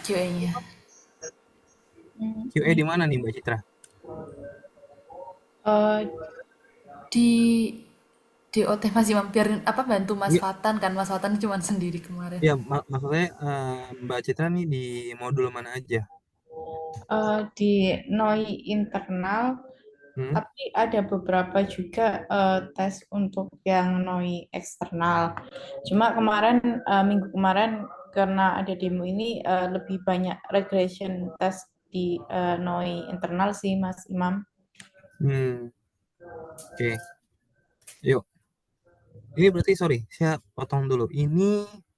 QA-nya. QA di mana nih Mbak Citra? Eh, di DOT masih mampir apa bantu Mas Iya, Fatan kan Mas Fatan cuma sendiri kemarin. ya, maksudnya Mbak Citra nih di modul mana aja? Di NOI internal, Hmm? tapi ada beberapa juga tes untuk yang NOI eksternal. Cuma kemarin minggu kemarin karena ada demo ini lebih banyak regression test di NOI internal sih Mas Imam. Hmm, oke. Yuk. Ini berarti sorry, saya potong dulu. Ini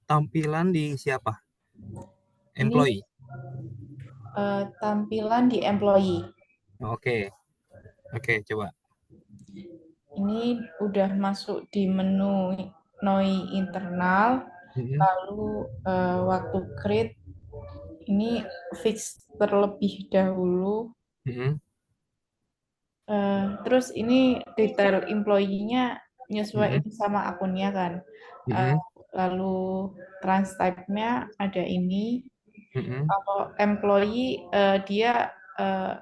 tampilan di siapa? Ini Employee. tampilan di employee. Oke, oke, coba. Ini udah masuk di menu NOI internal, Mm-mm, lalu waktu create ini fix terlebih dahulu. mm-mm, Terus ini detail employee-nya mm-mm, nyesuaiin sama akunnya kan. Eh, mm-mm, lalu trans type-nya ada ini. mm-mm. Kalau employee dia eh,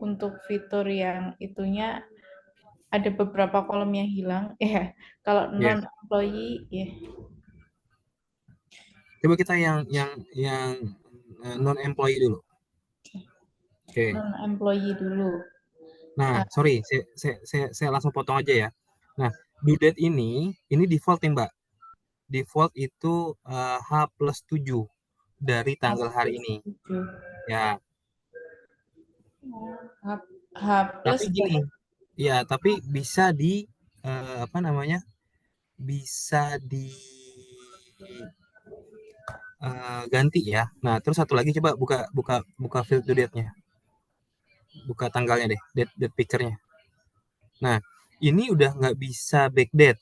untuk fitur yang itunya ada beberapa kolom yang hilang. Kalau Ya. non employee ya Coba kita yang non employee dulu. Oke. non employee dulu. Nah, Eh, sorry, saya langsung potong aja ya. Nah, due date ini default ya Mbak. Default itu H+7 dari tanggal hari plus ini. 7. Ya, H, H tapi plus ya. gini, ya, tapi bisa di apa namanya? Bisa di ganti ya. Nah, terus satu lagi coba buka buka buka field due date-nya. Buka tanggalnya deh, date picker-nya. Nah, ini udah nggak bisa backdate.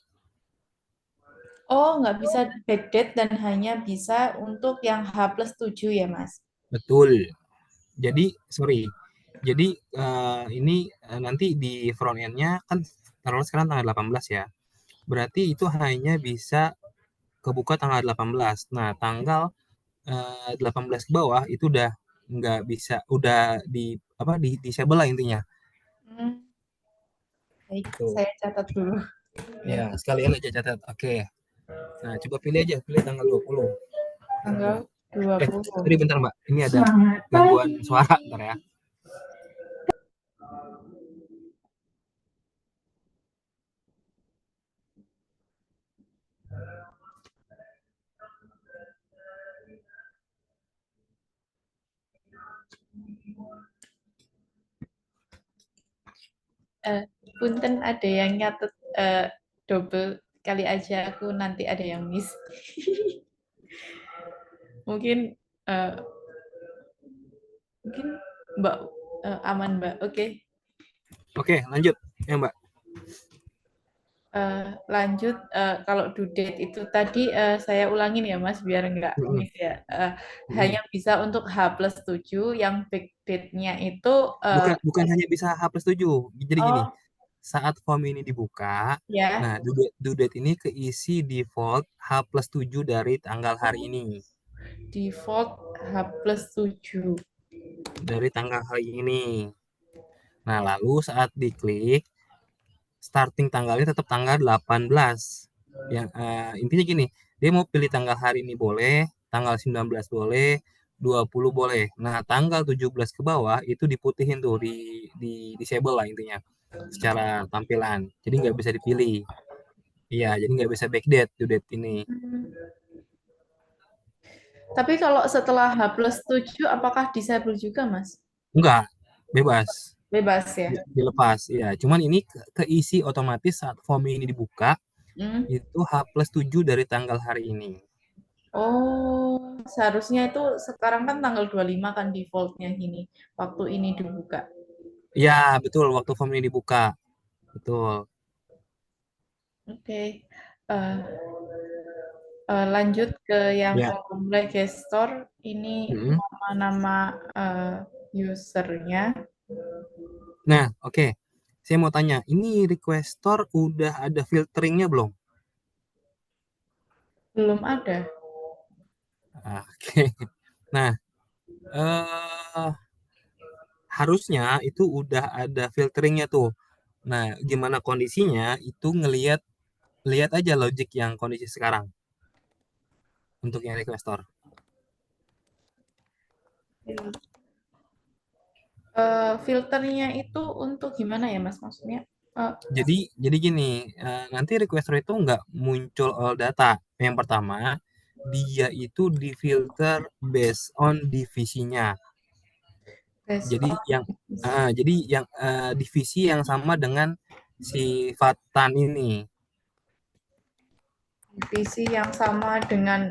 Oh, nggak bisa backdate dan hanya bisa untuk yang H plus 7 ya, Mas? Betul. Jadi, sorry. Jadi, ini nanti di front end-nya kan taruhlah sekarang tanggal 18 ya. Berarti itu hanya bisa kebuka tanggal 18. Nah, tanggal 18 ke bawah itu udah nggak bisa, udah di apa di disable lah intinya. Hmm, baik, Gitu. saya catat dulu. Ya, sekalian aja catat. Oke. Nah, coba pilih aja, pilih tanggal 20. Tanggal Tadi 20. bentar Mbak, ini ada gangguan suara bentar ya. Punten ada yang nyatet double kali aja aku nanti ada yang miss. Mungkin eh, mungkin Mbak aman Mbak. Oke. Oke, lanjut ya Mbak. Lanjut kalau due date itu tadi saya ulangin ya Mas biar nggak Mm-mm, miss ya. mm-mm. Hanya bisa untuk H plus 7 yang big date-nya itu Bukan bukan hanya bisa H+7. Jadi gini, oh saat form ini dibuka, ya nah due date ini keisi default H+7 dari tanggal hari ini. default H plus 7. Dari tanggal hari ini. Nah, lalu saat diklik, starting tanggalnya tetap tanggal 18. Yang intinya gini, dia mau pilih tanggal hari ini boleh, tanggal 19 boleh, 20 boleh. Nah, tanggal 17 ke bawah itu diputihin tuh di disable lah intinya secara tampilan. Jadi nggak bisa dipilih. Iya, jadi nggak bisa backdate due date ini. Tapi kalau setelah H plus 7 apakah disable juga Mas? Enggak, bebas. Bebas ya? Dilepas. Ya, cuman ini keisi otomatis saat form ini dibuka Hmm. itu H+7 dari tanggal hari ini. Oh, seharusnya itu sekarang kan tanggal 25 kan defaultnya gini. Waktu ini dibuka. Ya, betul waktu form ini dibuka. Betul. Oke. Eh, lanjut ke yang Ya. kolom register. Ini Mm-mm. nama-nama usernya. Nah, oke. Saya mau tanya, ini requestor udah ada filteringnya belum? Belum ada. Oke. Nah, eh harusnya itu udah ada filteringnya tuh. Nah, gimana kondisinya itu lihat aja logic yang kondisi sekarang untuk yang requestor. Filternya itu untuk gimana ya, Mas? Maksudnya, Jadi gini, nanti requester itu nggak muncul all data. Yang pertama, dia itu difilter based on divisinya. based Jadi on divisi yang sama dengan si Fatan ini, visi yang sama dengan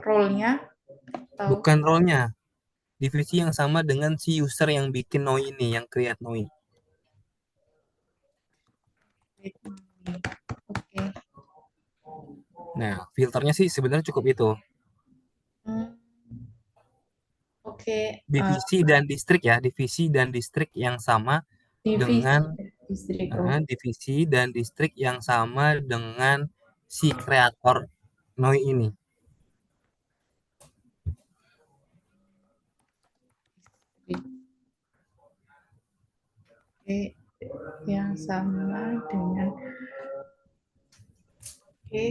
role-nya atau bukan role-nya. Divisi yang sama dengan si user yang bikin noi ini, yang create noi. oke. Nah, filternya sih sebenarnya cukup itu. Hmm, oke. Divisi dan distrik ya, divisi dan distrik yang sama Divisi dengan distrik. Oh, divisi dan distrik yang sama dengan si kreator noi ini. oke. Yang sama dengan oke.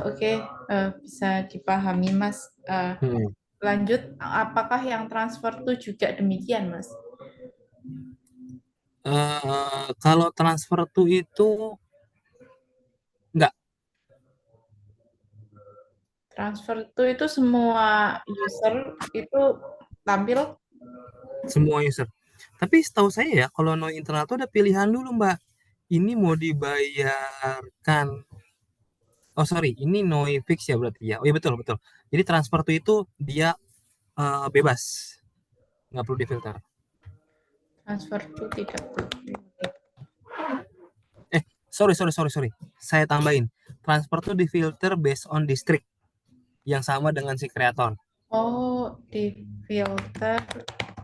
Oke. Bisa dipahami, Mas. Hmm. Lanjut, apakah yang transfer itu juga demikian, Mas? Kalau transfer to itu enggak Transfer itu semua user itu tampil. semua user. Tapi setahu saya ya, kalau noi internal tuh ada pilihan dulu, Mbak. Ini mau dibayarkan. Oh sorry, ini noi fix ya berarti ya. Oh iya betul betul. Jadi transfer to itu dia bebas, nggak perlu difilter. Transfer itu tidak boleh. Sorry. Saya tambahin. Transfer to difilter based on district yang sama dengan si kreator. Oh, di filter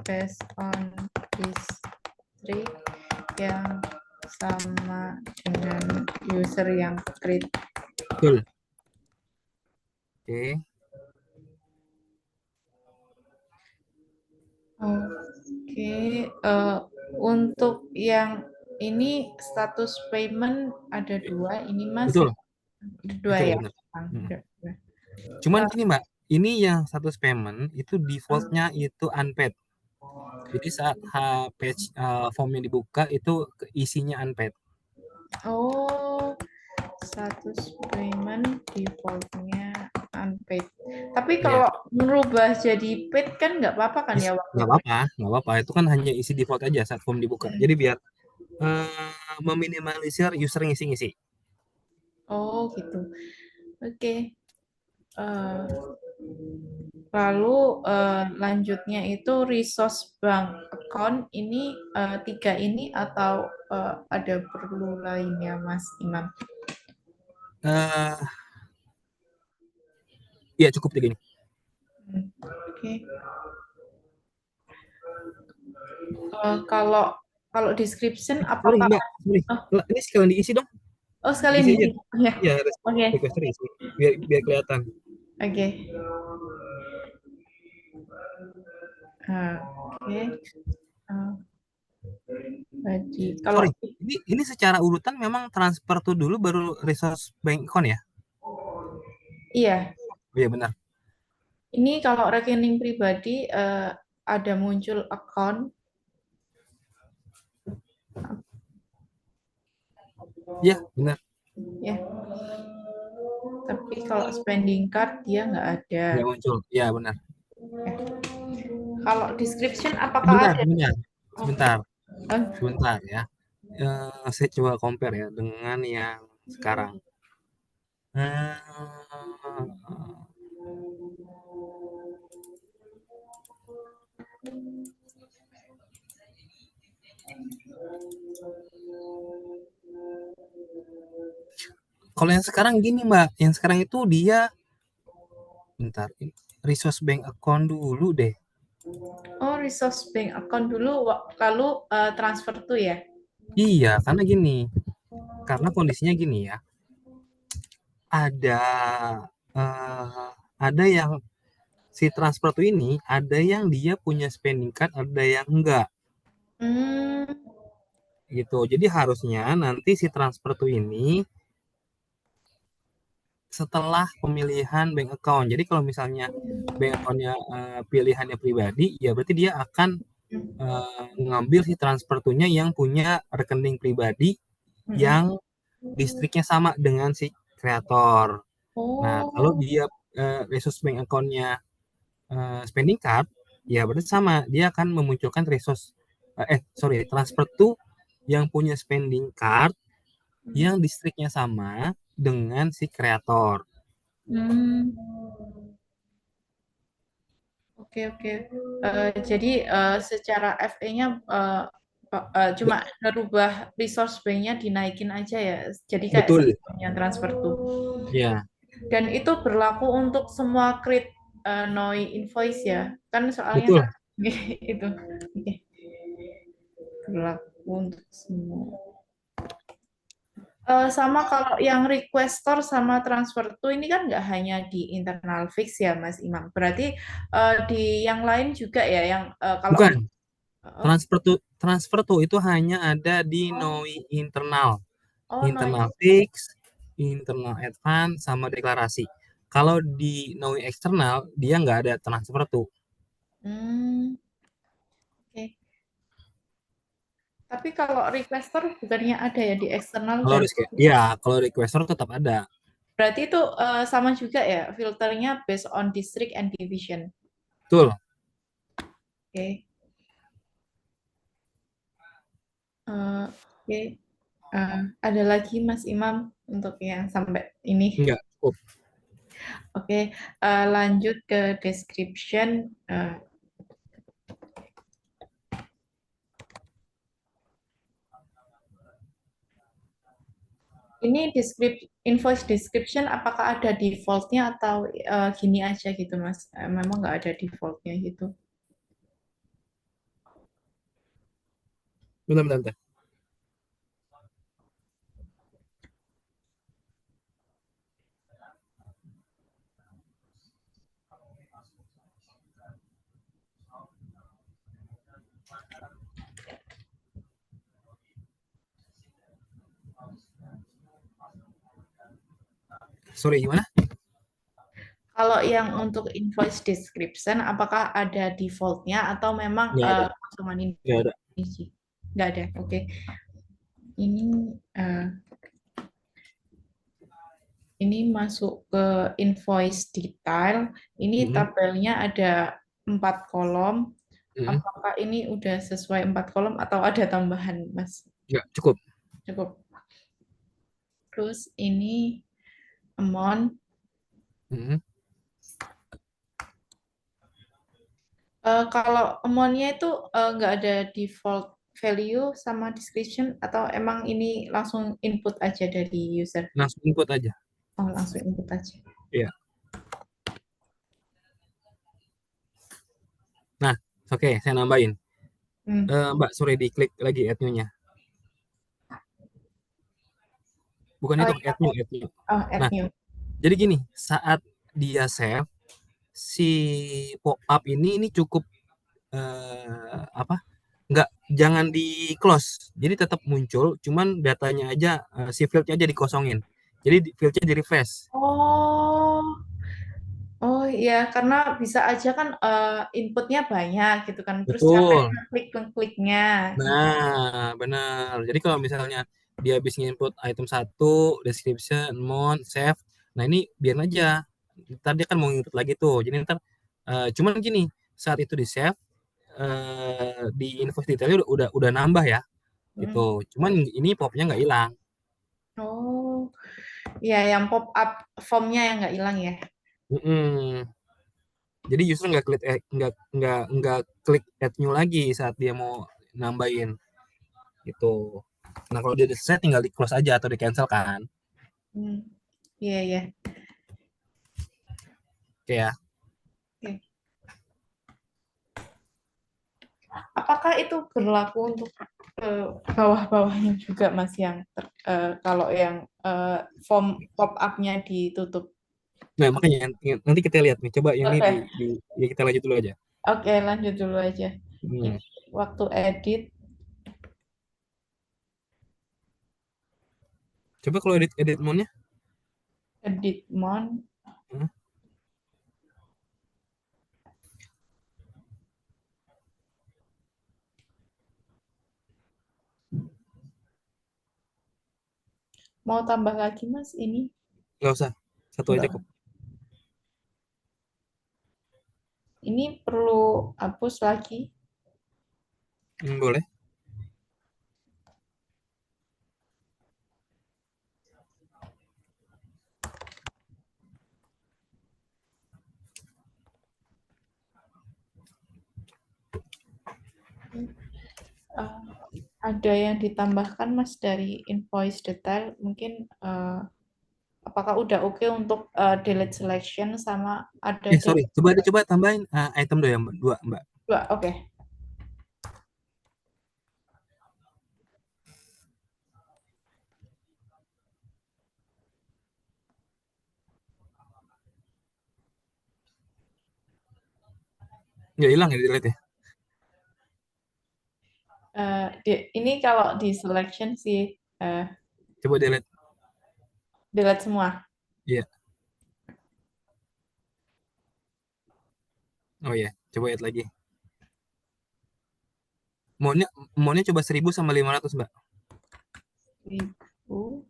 based on district yang sama dengan user yang create. Betul. Oke. Oke, untuk yang ini status payment ada dua, ini Mas Betul, dua betul ya. benar. Hmm. Ada dua. Cuman gini Mbak, ini yang status payment itu defaultnya itu unpaid. Jadi saat page formnya dibuka itu isinya unpaid. Oh, status payment defaultnya unpaid. Tapi Ya, kalau merubah jadi paid kan nggak apa-apa kan ya waktu nggak itu? apa-apa, nggak apa-apa. Itu kan hanya isi default aja saat form dibuka. Jadi biar meminimalisir user ngisi-ngisi. Oh, gitu. Oke. Eh, lalu lanjutnya itu resource bank account ini tiga ini atau ada perlu lainnya, Mas Imam? eh ya cukup tiga ini. Oke. Kalau kalau description Sorry apakah Mbak, sorry. oh, Ini sekalian diisi dong. sekalian Isi di aja. ya. Ya, Oke. requester isi. Biar kelihatan. Oke. Oke. Tadi kalau Sorry, ini secara urutan memang transfer tuh dulu baru resource bank account ya? iya, Oh, iya benar. ini kalau rekening pribadi ada muncul account. Iya benar. Ya, tapi kalau spending card dia nggak ada. Nggak muncul. Iya benar. Ya. Kalau description apakah Sebentar, ada? sebentar, Oh, sebentar, oh, sebentar ya. Saya coba compare ya dengan yang sekarang. Eh, Kalau yang sekarang gini Mbak, yang sekarang itu dia, bentar, resource bank account dulu deh. oh, resource bank account dulu, lalu transfer tuh ya? Iya, karena kondisinya gini ya. Ada eh, ada yang si transfer to ini ada yang dia punya spending card, ada yang enggak Hmm. gitu. Jadi harusnya nanti si transfer to ini setelah pemilihan bank account. Jadi kalau misalnya bank accountnya pilihannya pribadi, ya berarti dia akan ngambil si transfer to-nya yang punya rekening pribadi Mm-mm. yang distriknya sama dengan si kreator. Nah, kalau Oh. dia resource bank account-nya spending card, ya berarti sama. Dia akan memunculkan transfer to yang punya spending card yang distriknya sama dengan si kreator. Hmm. Oke, oke. Jadi secara FE-nya cuma merubah resource bank-nya dinaikin aja ya. Jadi kayak Betul, sistemnya transfer tuh. ya, Dan itu berlaku untuk semua create NOI invoice ya. Kan soalnya betul. kan itu. Oke. Berlaku untuk semua. Sama kalau yang requestor sama transfer to ini kan nggak hanya di internal fix ya Mas Imam. Berarti di yang lain juga ya yang kalau Bukan, untuk oh, transfer to itu hanya ada di oh, NOI internal, oh internal noise. fix, internal advance, sama deklarasi. Kalau di NOI eksternal, dia nggak ada transfer to. Hmm, oke. Tapi kalau requestor bukannya ada ya di eksternal Kalau dan ya, kalau requester tetap ada. berarti itu sama juga ya filternya based on district and division. Betul. Oke. Oke. Ada lagi Mas Imam untuk yang sampai ini. Enggak, cukup. Oke, lanjut ke description. Ini invoice description apakah ada defaultnya atau gini aja gitu Mas? Memang nggak ada defaultnya gitu. Bentar, bentar, bentar. Sorry, gimana? Kalau yang untuk invoice description, apakah ada defaultnya atau memang Nggak ada. cuman ini Nggak ada. sih? Nggak ada. Oke. Ini eh, ini masuk ke invoice detail. Ini Mm-mm. tabelnya ada 4 kolom. Mm-mm. Apakah ini udah sesuai 4 kolom atau ada tambahan, Mas? Nggak, cukup. Cukup. Terus ini amount. Mm-mm. Kalau amount-nya itu nggak ada default value sama description atau emang ini langsung input aja dari user? Langsung input aja. Oh, langsung input aja. Iya. Nah, oke, saya nambahin. Hmm. Mbak, sorry, diklik lagi add new-nya. Bukan Oh, itu, iya. add new. Oh, add Nah, new. jadi gini, saat dia save, si pop-up ini cukup apa? Nggak, jangan di close. Jadi tetap muncul, cuman datanya aja, si field-nya aja dikosongin. Jadi field-nya di refresh. Oh, oh iya, karena bisa aja kan inputnya banyak gitu kan, terus capek Betul. ngeklik-ngekliknya gitu. Nah, benar. Jadi kalau misalnya dia habis input item satu, description, mount, save. Nah, ini biar aja. Ntar dia kan mau input lagi tuh. Jadi ntar cuman gini, saat itu di save di invoice detailnya udah nambah ya gitu. Hmm. Cuman ini popnya nggak hilang. Oh, iya yang pop up formnya yang nggak hilang ya. Mm-mm. Jadi user nggak klik add new lagi saat dia mau nambahin gitu. Nah, kalau dia udah selesai tinggal di close aja atau di cancel kan. Hmm. Iya, iya. Oke ya. Oke. Apakah itu berlaku untuk bawah-bawahnya juga, Mas, yang kalau yang form pop up-nya ditutup? Nah, makanya nanti kita lihat nih. Coba yang ini Oke, ya kita lanjut dulu aja. oke, lanjut dulu aja. Hmm. Ini waktu edit, Coba kalau edit mode-nya. edit mode. Hmm. Mau tambah lagi, Mas, ini? Nggak usah. Satu aja Enggak. kok. Ini perlu hapus lagi. Boleh. Eh, ada yang ditambahkan, Mas, dari invoice detail. Mungkin apakah udah oke untuk delete selection sama ada Sorry. delete Coba tambahin item dua ya, Mbak. Dua, Mbak. dua? Oke. Nggak hilang ya di delete ya? Ini kalau di selection sih Coba delete. delete semua. Iya. Oh iya. Coba add lagi. Mode-nya, mode-nya coba 1000 sama 500, Mbak. 1000.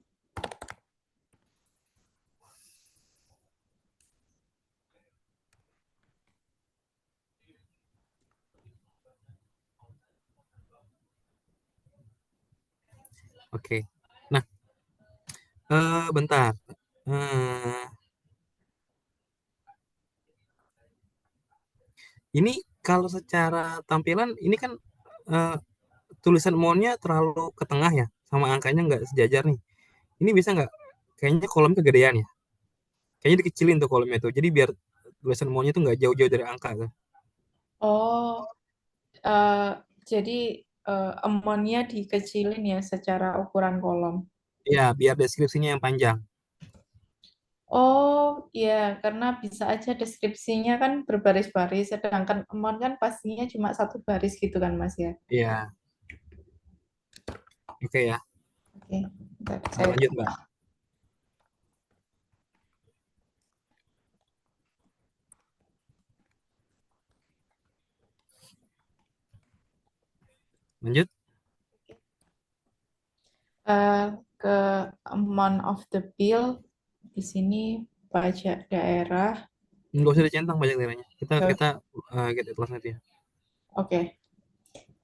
Oke. Nah, bentar. Eh, ini kalau secara tampilan ini kan eh, tulisan mode-nya terlalu ke tengah ya, sama angkanya nggak sejajar nih. Ini bisa nggak? Kayaknya kolom kegedean ya. Kayaknya dikecilin tuh kolomnya tuh. Jadi biar tulisan maunya tuh nggak jauh-jauh dari angka tuh. Oh, eh, jadi amount-nya dikecilin ya secara ukuran kolom. Iya, biar deskripsinya yang panjang. Oh, iya, karena bisa aja deskripsinya kan berbaris-baris, sedangkan amount kan pastinya cuma satu baris gitu kan, Mas ya. Iya, oke ya. Oke, bentar, Nah, saya lanjut Mbak. Lanjut. eh, ke amount of the bill di sini pajak daerah. Nggak usah dicentang banyak nilainya. Kita Oke, kita get it nanti ya.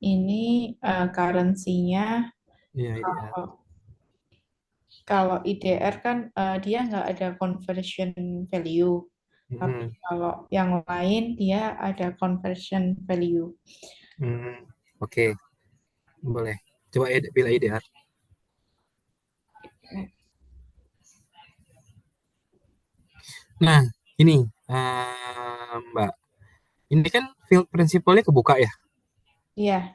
ini currency-nya. Iya, iya. Kalau kalau IDR kan dia nggak ada conversion value, tapi Mm-mm. kalau yang lain dia ada conversion value. Hmm, oke, boleh. Coba pilih IDR. Nah, ini Mbak. Ini kan field principal-nya kebuka ya. Iya,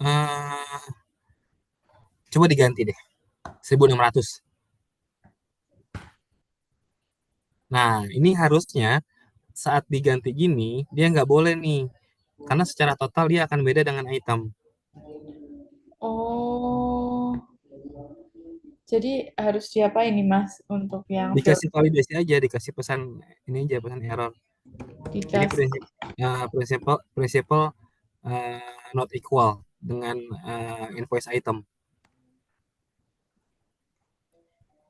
Eh, coba diganti deh. 1600. Nah, ini harusnya saat diganti gini, dia nggak boleh nih. Karena secara total dia akan beda dengan item. oh, jadi harus diapain nih Mas untuk yang field Dikasih validasi aja, dikasih pesan ini aja, pesan error. Ini dikasih prinsipal not equal dengan invoice item.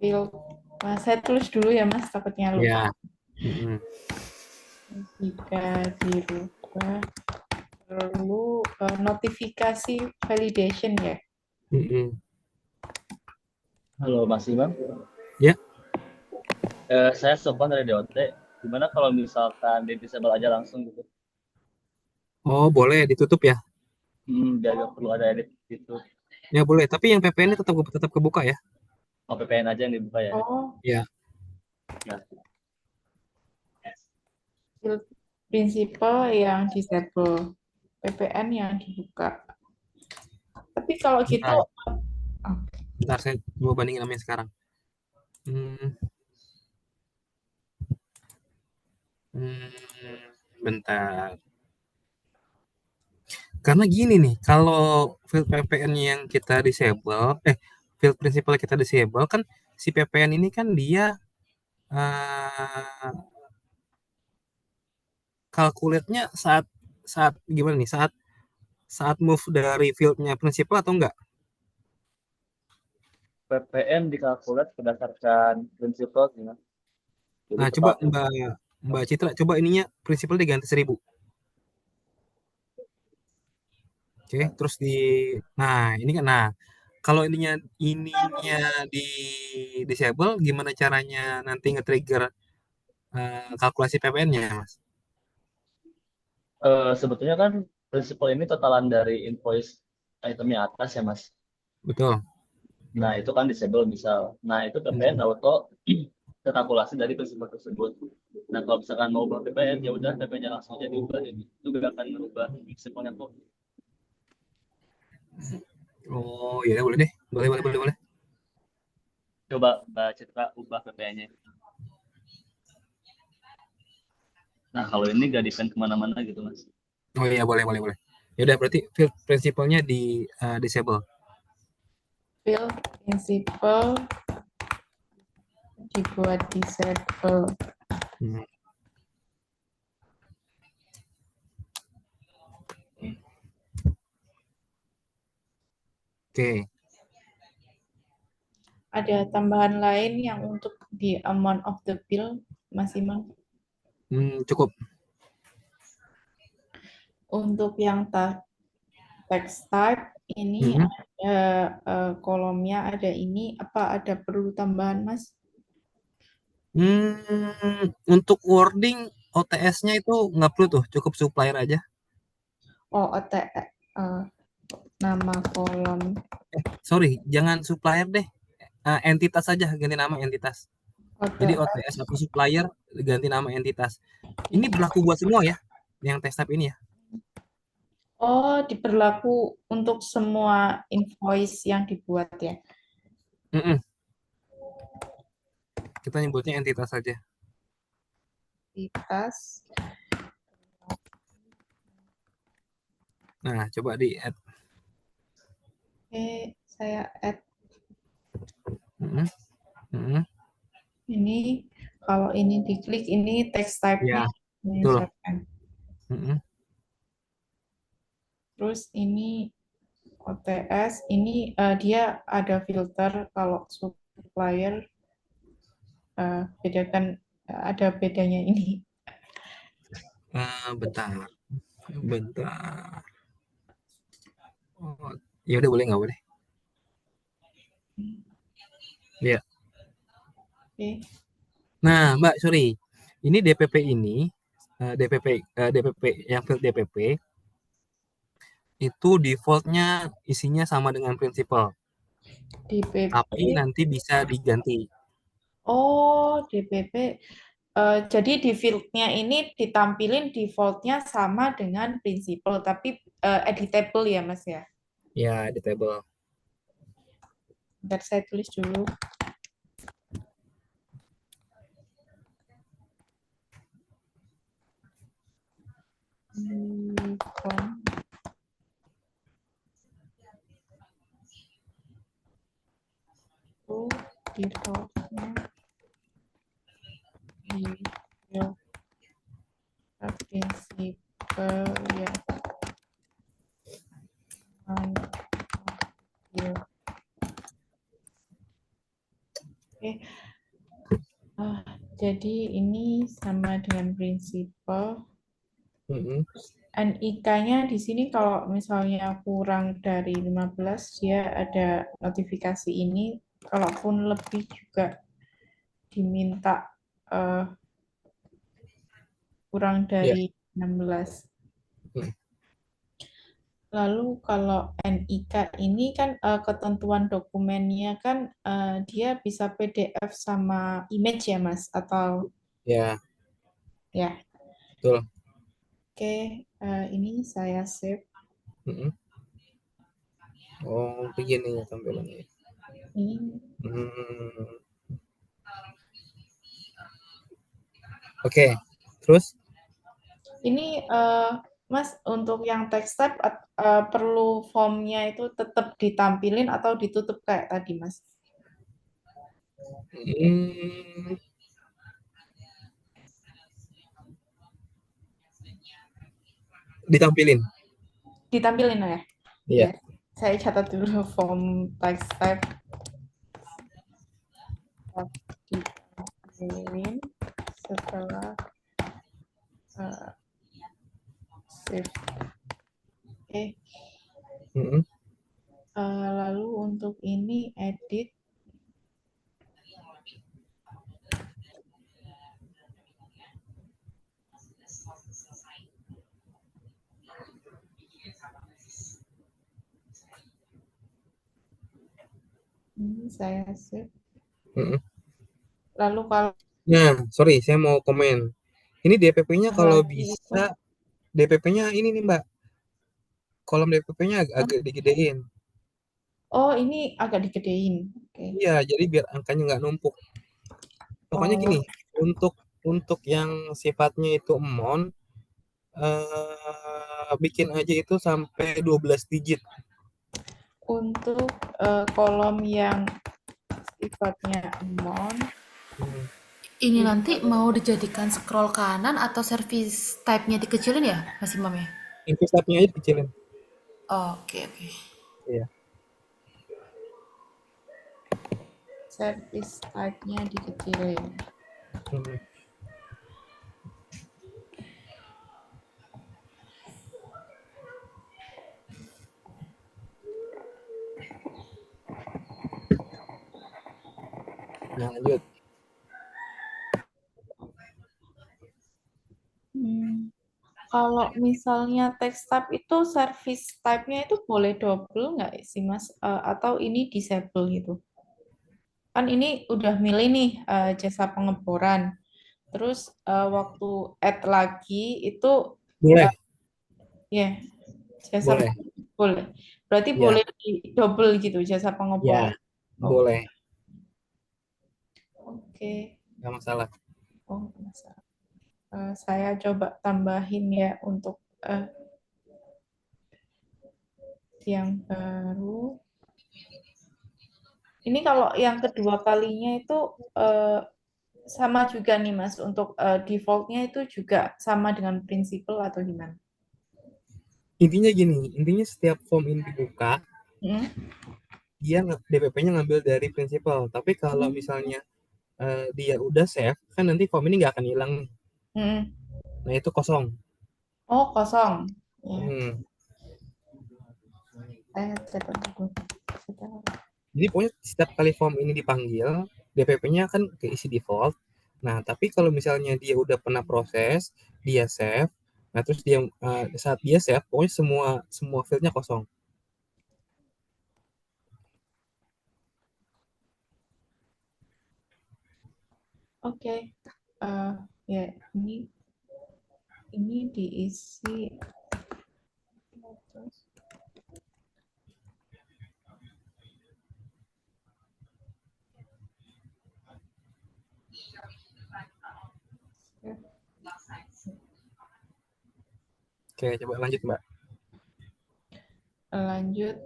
field? Mas, saya tulis dulu ya Mas, takutnya lupa. Ya. Mm-mm. Jika dirubah perlu notifikasi validation ya. Mm-mm. Halo Mas Imam, Ya. saya Sofwan dari DOT. Gimana kalau misalkan di disable aja langsung gitu? Oh, boleh ditutup ya. Biar nggak perlu ada edit gitu. Ya boleh, tapi yang PPN-nya tetap tetap kebuka ya. Oh, VPN aja yang dibuka ya. Oh, Ya. Nah, field principal yang disable, PPN yang dibuka. Tapi kalau gitu, Bentar, oh, bentar saya mau bandingin sama yang sekarang. Hmm, Hmm, bentar. Karena gini nih, kalau field PPN yang kita disable, field principal kita disable kan si PPN ini kan dia kalkulatnya saat saat gimana nih? Saat saat move dari fieldnya principal atau enggak? PPN dikalkulat berdasarkan prinsipal gimana? Jadi Nah, coba total Mbak Mbak Citra, coba ininya principal diganti 1.000. Oke, terus nah ini kan, nah kalau ininya di disable, gimana caranya nanti nge-trigger kalkulasi PPN-nya, Mas? sebetulnya kan prinsipal ini totalan dari invoice itemnya atas ya Mas. Betul. Nah itu kan disable misal. Nah itu PPN Hmm. auto terkalkulasi dari prinsipal tersebut. Nah kalau misalkan mau ubah PPN ya udah PPN-nya langsung aja diubah, jadi itu gak akan merubah prinsipalnya kok. Oh, ya boleh deh. Boleh, boleh, boleh, boleh. Coba Mbak Citra ubah PPN-nya. Nah kalau ini gak depend kemana-mana gitu Mas. Oh iya, boleh, boleh, boleh. Ya udah, berarti field principalnya di disable. Field principal dibuat disable. Hmm. Oke. Ada tambahan lain yang untuk di amount of the bill, Mas Imam? Cukup. Untuk yang text type ini Hmm. ada kolomnya ada ini, apa ada perlu tambahan, Mas? Untuk wording OTS-nya itu nggak perlu tuh, cukup supplier aja. Oh, nama kolom Sorry, jangan supplier deh. Entitas saja, ganti nama entitas. Jadi OTS. OTS atau supplier ganti nama entitas. Ini berlaku buat semua ya, yang test tab ini ya. Oh, diberlaku untuk semua invoice yang dibuat ya. Mm-mm. Kita nyebutnya entitas saja. Entitas. Nah, coba di add. Oke, saya add Mm-mm. Mm-mm. ini. Kalau ini diklik, ini text type-nya Ya, betul. menyesuaikan. Mm-mm. Terus ini OTS, ini dia ada filter kalau supplier bedakan ada bedanya ini. Bentar, bentar. Oh, ya udah boleh nggak boleh? Ya. Oke, Nah, Mbak, sorry. Ini DPP ini, DPP yang field DPP itu defaultnya isinya sama dengan prinsipal, tapi DPP. nanti bisa diganti. Oh, DPP. Jadi di field-nya ini ditampilin default-nya sama dengan prinsipal, tapi editable ya, Mas ya. Ya, di table. Bentar saya tulis dulu. Default. Default-nya di field prinsipal ya. Ambil. Oke. Jadi ini sama dengan prinsipal. Mm-mm. NIK-nya di sini kalau misalnya kurang dari 15 dia ada notifikasi ini. Kalaupun lebih juga diminta eh, kurang Ya. dari 16. Mm. Lalu kalau NIK ini kan ketentuan dokumennya kan dia bisa PDF sama image ya Mas atau Ya, ya. betul. Oke, ini saya save Mm-mm. Oh, begini tampilannya. ini. Hmm. Oke. Terus Ini Mas, untuk yang text type perlu formnya itu tetap ditampilin atau ditutup kayak tadi, Mas? hmm, ditampilin. Ditampilin ya? Iya. Ya, saya catat dulu form text type ditampilin setelah save. Oke. Mm-mm. Lalu untuk ini edit. Ini saya save. Mm-mm. Lalu kalau Nah, sorry, saya mau komen. Ini DPP-nya kalau lagi itu, bisa, DPP-nya ini nih Mbak, kolom DPP-nya agak digedein. oh ini agak digedein. Oke. Iya, jadi biar angkanya nggak numpuk. Pokoknya Oh, gini, untuk yang sifatnya itu amount, bikin aja itu sampai 12 digit. untuk kolom yang sifatnya amount, Hmm. Ini bisa nanti mau dijadikan scroll kanan atau service type-nya dikecilin ya, Mas Imam ya? Info tab-nya aja dikecilin. Oke, oke. Iya. service type-nya dikecilin. Hmm. Nah, lanjut. Kalau misalnya text type itu service type-nya itu boleh double nggak sih Mas? Atau ini disable gitu? Kan ini udah milih nih jasa pengeboran. Terus waktu add lagi itu Boleh, uh, ya jasa boleh. boleh. Berarti Ya, boleh di double gitu jasa ya, pengeboran. Oh, boleh. oke. Nggak masalah. Oh, saya coba tambahin ya untuk yang baru. Ini kalau yang kedua kalinya itu sama juga nih Mas, untuk defaultnya itu juga sama dengan prinsipal atau gimana? Intinya gini, intinya setiap form ini dibuka, Hmm? dia DPP-nya ngambil dari prinsipal. Tapi kalau Hmm. misalnya dia udah save, kan nanti form ini nggak akan hilang nih. Hmm. Nah, itu kosong. Oh, kosong. Ya, Hmm. saya catat dulu. Jadi pokoknya setiap kali form ini dipanggil, DPP-nya akan keisi default. Nah, tapi kalau misalnya dia udah pernah proses, dia save, nah terus dia saat dia save, pokoknya semua semua fieldnya kosong. Oke. Ya, ini diisi. Oke, coba lanjut Mbak. Lanjut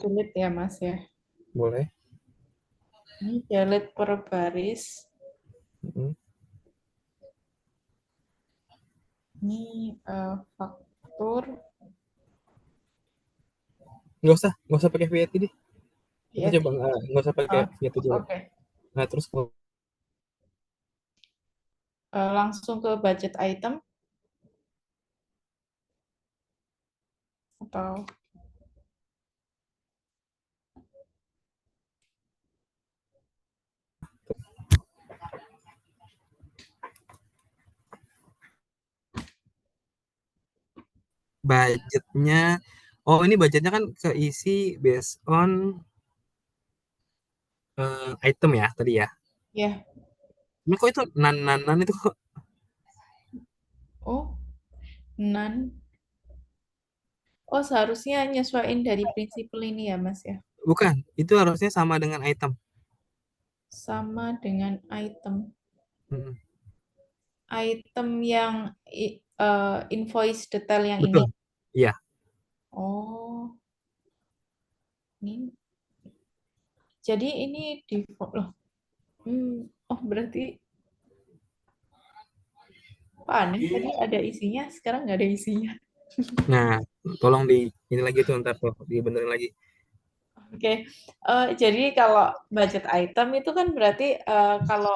delete ya Mas ya. Boleh. Ini delete per baris. Mm-mm. Ini faktur. Nggak usah pakai VAT deh. Kita Ya, coba nggak usah pakai VAT aja. oke. Nah, terus Langsung ke budget item atau budgetnya, oh ini budgetnya kan keisi based on item ya tadi ya. ya. Ini kok itu nan itu kok Oh, nan. Oh, seharusnya nyesuaiin dari prinsipal ini ya, Mas ya. bukan, itu harusnya sama dengan item. Sama dengan item. Mm-mm. item yang invoice detail yang ini. Betul. Iya. Oh, ini. Jadi ini default loh. Oh, berarti aneh. Tadi ada isinya, sekarang nggak ada isinya. Nah, tolong ini lagi tuh ntar tuh dibenerin lagi. Oke, jadi kalau budget item itu kan berarti kalau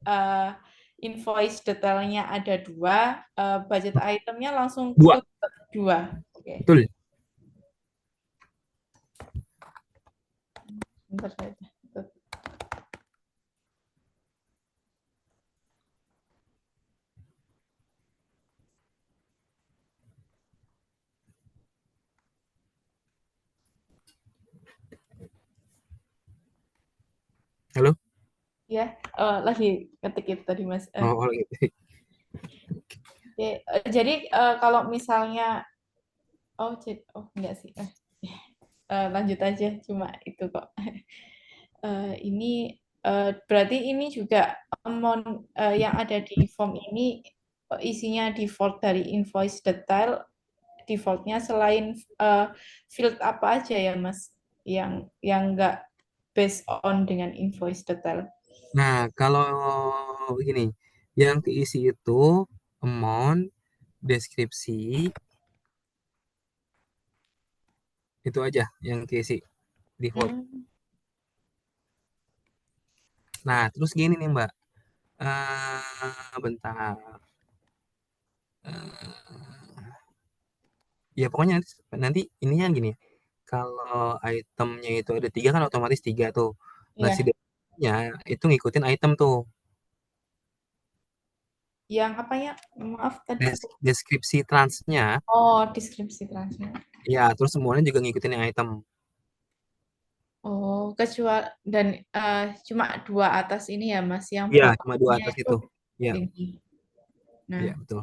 eh, invoice detailnya ada 2, budget itemnya langsung Dua. full 2. Oke, Betul. bentar saja. Halo? Ya, lagi ketik itu tadi Mas. Oh, gitu. Oke, jadi kalau misalnya enggak sih. Lanjut aja, cuma itu kok. Ini berarti ini juga amount yang ada di form ini isinya default dari invoice detail, defaultnya selain field apa aja ya Mas yang enggak based on dengan invoice detail. Nah, kalau gini, yang keisi itu amount, deskripsi, itu aja yang keisi default. Hmm. Nah, terus gini nih Mbak. Bentar. Ya pokoknya nanti ininya gini. Kalau itemnya itu ada 3 kan otomatis 3 tuh. Nah, si Ya, deskripsinya itu ngikutin item tuh. yang apa ya? Maaf tadi. Deskripsi transnya, Oh, deskripsi transnya. ya terus semuanya juga ngikutin yang item. Oh, kecuali dan cuma 2 atas ini ya Mas, yang Iya, cuma 2 bawahnya atas itu itu. Ya, ini. Nah, ya betul.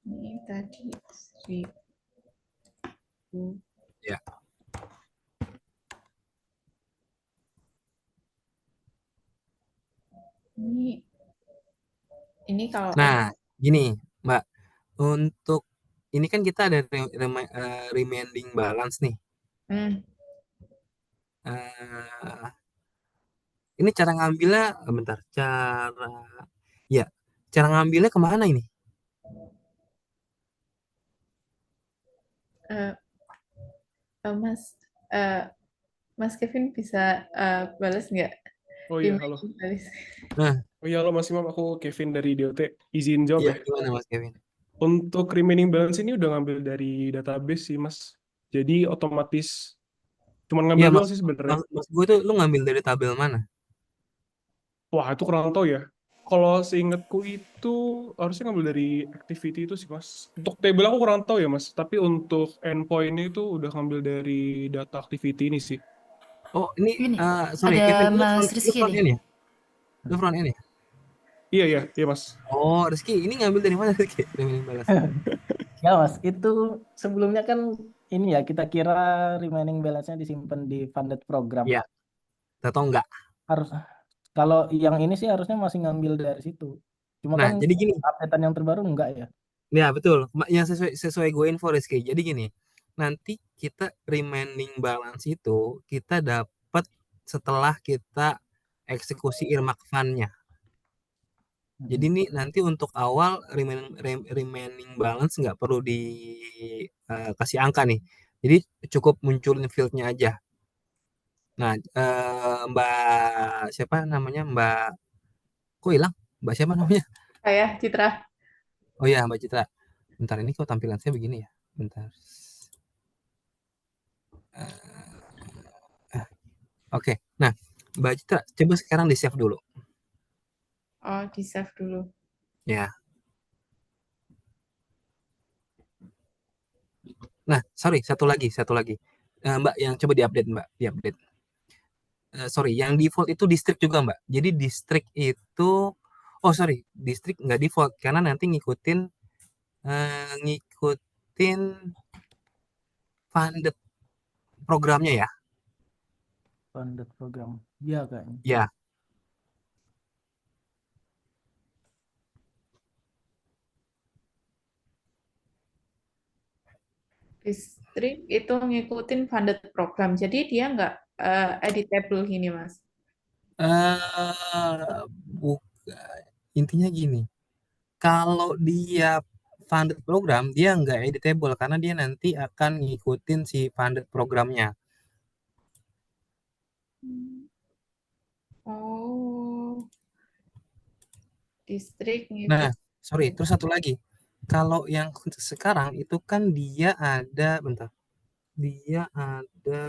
ini tadi 1.000. Ya. Ini kalau Nah, gini, Mbak, untuk ini kan kita ada remaining balance nih. hmm, Eh, ini cara ngambilnya, bentar, ya, cara ngambilnya kemana ini? eh, Mas eh, Mas Kevin bisa balas nggak? Oh iya, halo. Balas. Nah, Oh iya, halo Mas Imam, aku Kevin dari DOT. Izin jawab ya ya. gimana Mas Kevin? Untuk remaining balance ini udah ngambil dari database sih, Mas. Jadi otomatis cuman Iya, ngambil doang sih sebenarnya. mas gue tuh lu ngambil dari tabel mana? Wah, itu kurang tahu ya. Kalau seingatku itu harusnya ngambil dari activity itu sih, Mas. Untuk table aku kurang tahu ya, Mas. Tapi untuk endpoint itu udah ngambil dari data activity ini sih. Oh, ini, Ini sorry ada Kevin, Mas lu Rizky front nih. end ya? Lu front end ya? Iya, iya, iya, Mas. Oh, Rizky, ini ngambil dari mana Rizky? Remaining balance. Ya Mas, itu sebelumnya kan ini ya kita kira remaining balance-nya disimpan di funded program. Iya, atau enggak? Harus kalau yang ini sih harusnya masih ngambil dari situ. Cuma Nah, kan jadi gini, updatean yang terbaru enggak ya. ya betul. Yang sesuai gue info Rizky. Jadi gini, nanti kita remaining balance itu kita dapat setelah kita eksekusi earmark fund-nya. Jadi ini nanti untuk awal remaining balance nggak perlu dikasih angka nih. Jadi cukup munculin field-nya aja. Nah, Mbak siapa namanya? Kok hilang? Mbak siapa namanya? Saya Citra. Oh ya, Mbak Citra. Bentar, ini kok tampilan saya begini ya? Bentar. Oke. Nah, Mbak Citra, coba sekarang di-save dulu. Oh, di save dulu. Ya. Nah, sorry, satu lagi. Mbak, yang coba diupdate, Mbak. Diupdate. Sorry, yang default itu distrik juga, Mbak. Jadi distrik itu, oh sorry, distrik nggak default karena nanti ngikutin funded programnya ya. Funded program. Iya kayaknya. Ya. Distrik itu ngikutin funded program. Jadi dia nggak editable gini, Mas. eh Intinya gini, kalau dia funded program, dia nggak editable karena dia nanti akan ngikutin si funded programnya. Oh, distrik Nah, ngikut. sorry, terus satu lagi. Kalau yang sekarang itu kan dia ada, bentar, dia ada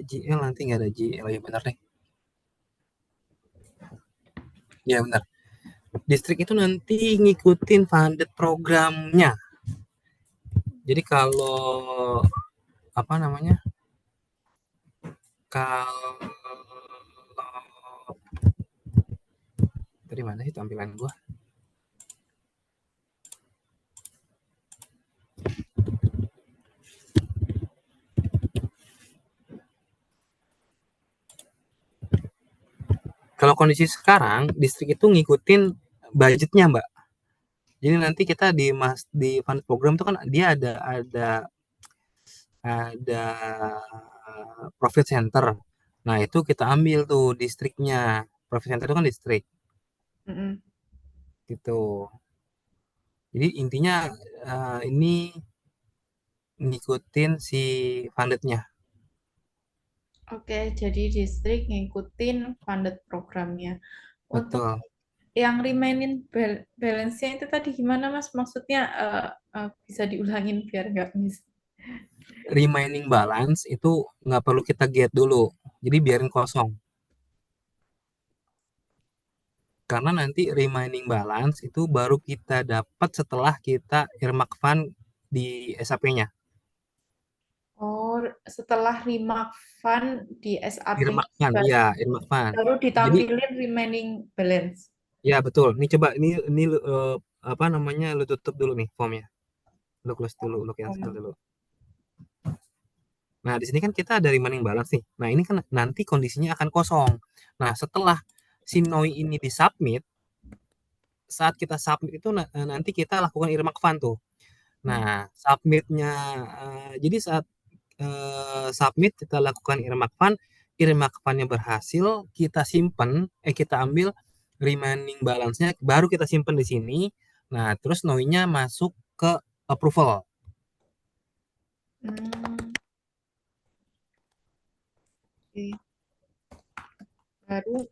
GL, nanti nggak ada GL ya, benar deh. Ya benar. Distrik itu nanti ngikutin funded programnya. Jadi kalau apa namanya? Kalau dari mana sih tampilan gua? Kalau kondisi sekarang, distrik itu ngikutin budgetnya, Mbak. Jadi nanti kita di funded program itu kan dia ada profit center. Nah, itu kita ambil tuh distriknya. Profit center itu kan distrik Mm-mm. gitu. Jadi intinya ini ngikutin si fundednya. Oke, jadi distrik ngikutin funded programnya. Untuk Betul. yang remaining balance-nya itu tadi gimana, Mas? Maksudnya bisa diulangin biar nggak miss. Remaining balance itu nggak perlu kita get dulu. Jadi biarin kosong. Karena nanti remaining balance itu baru kita dapat setelah kita earmark fund di SAP-nya. Oh, setelah remark fund di SAP Earmark fund, baru, ya, earmark fund. baru Jadi ditampilin remaining balance. ya betul. Ini coba ini apa namanya, lu tutup dulu nih formnya. Lu close dulu, lu cancel dulu. Nah, di sini kan kita ada remaining balance nih. Nah, ini kan nanti kondisinya akan kosong. Nah, setelah si NOI ini disubmit, saat kita submit itu nanti kita lakukan earmark fund tuh. Nah, submitnya, jadi saat submit kita lakukan earmark fundnya berhasil, kita simpan, kita ambil remaining balance-nya, baru kita simpan di sini. Nah, terus NOI-nya masuk ke approval. Hmm, oke. Baru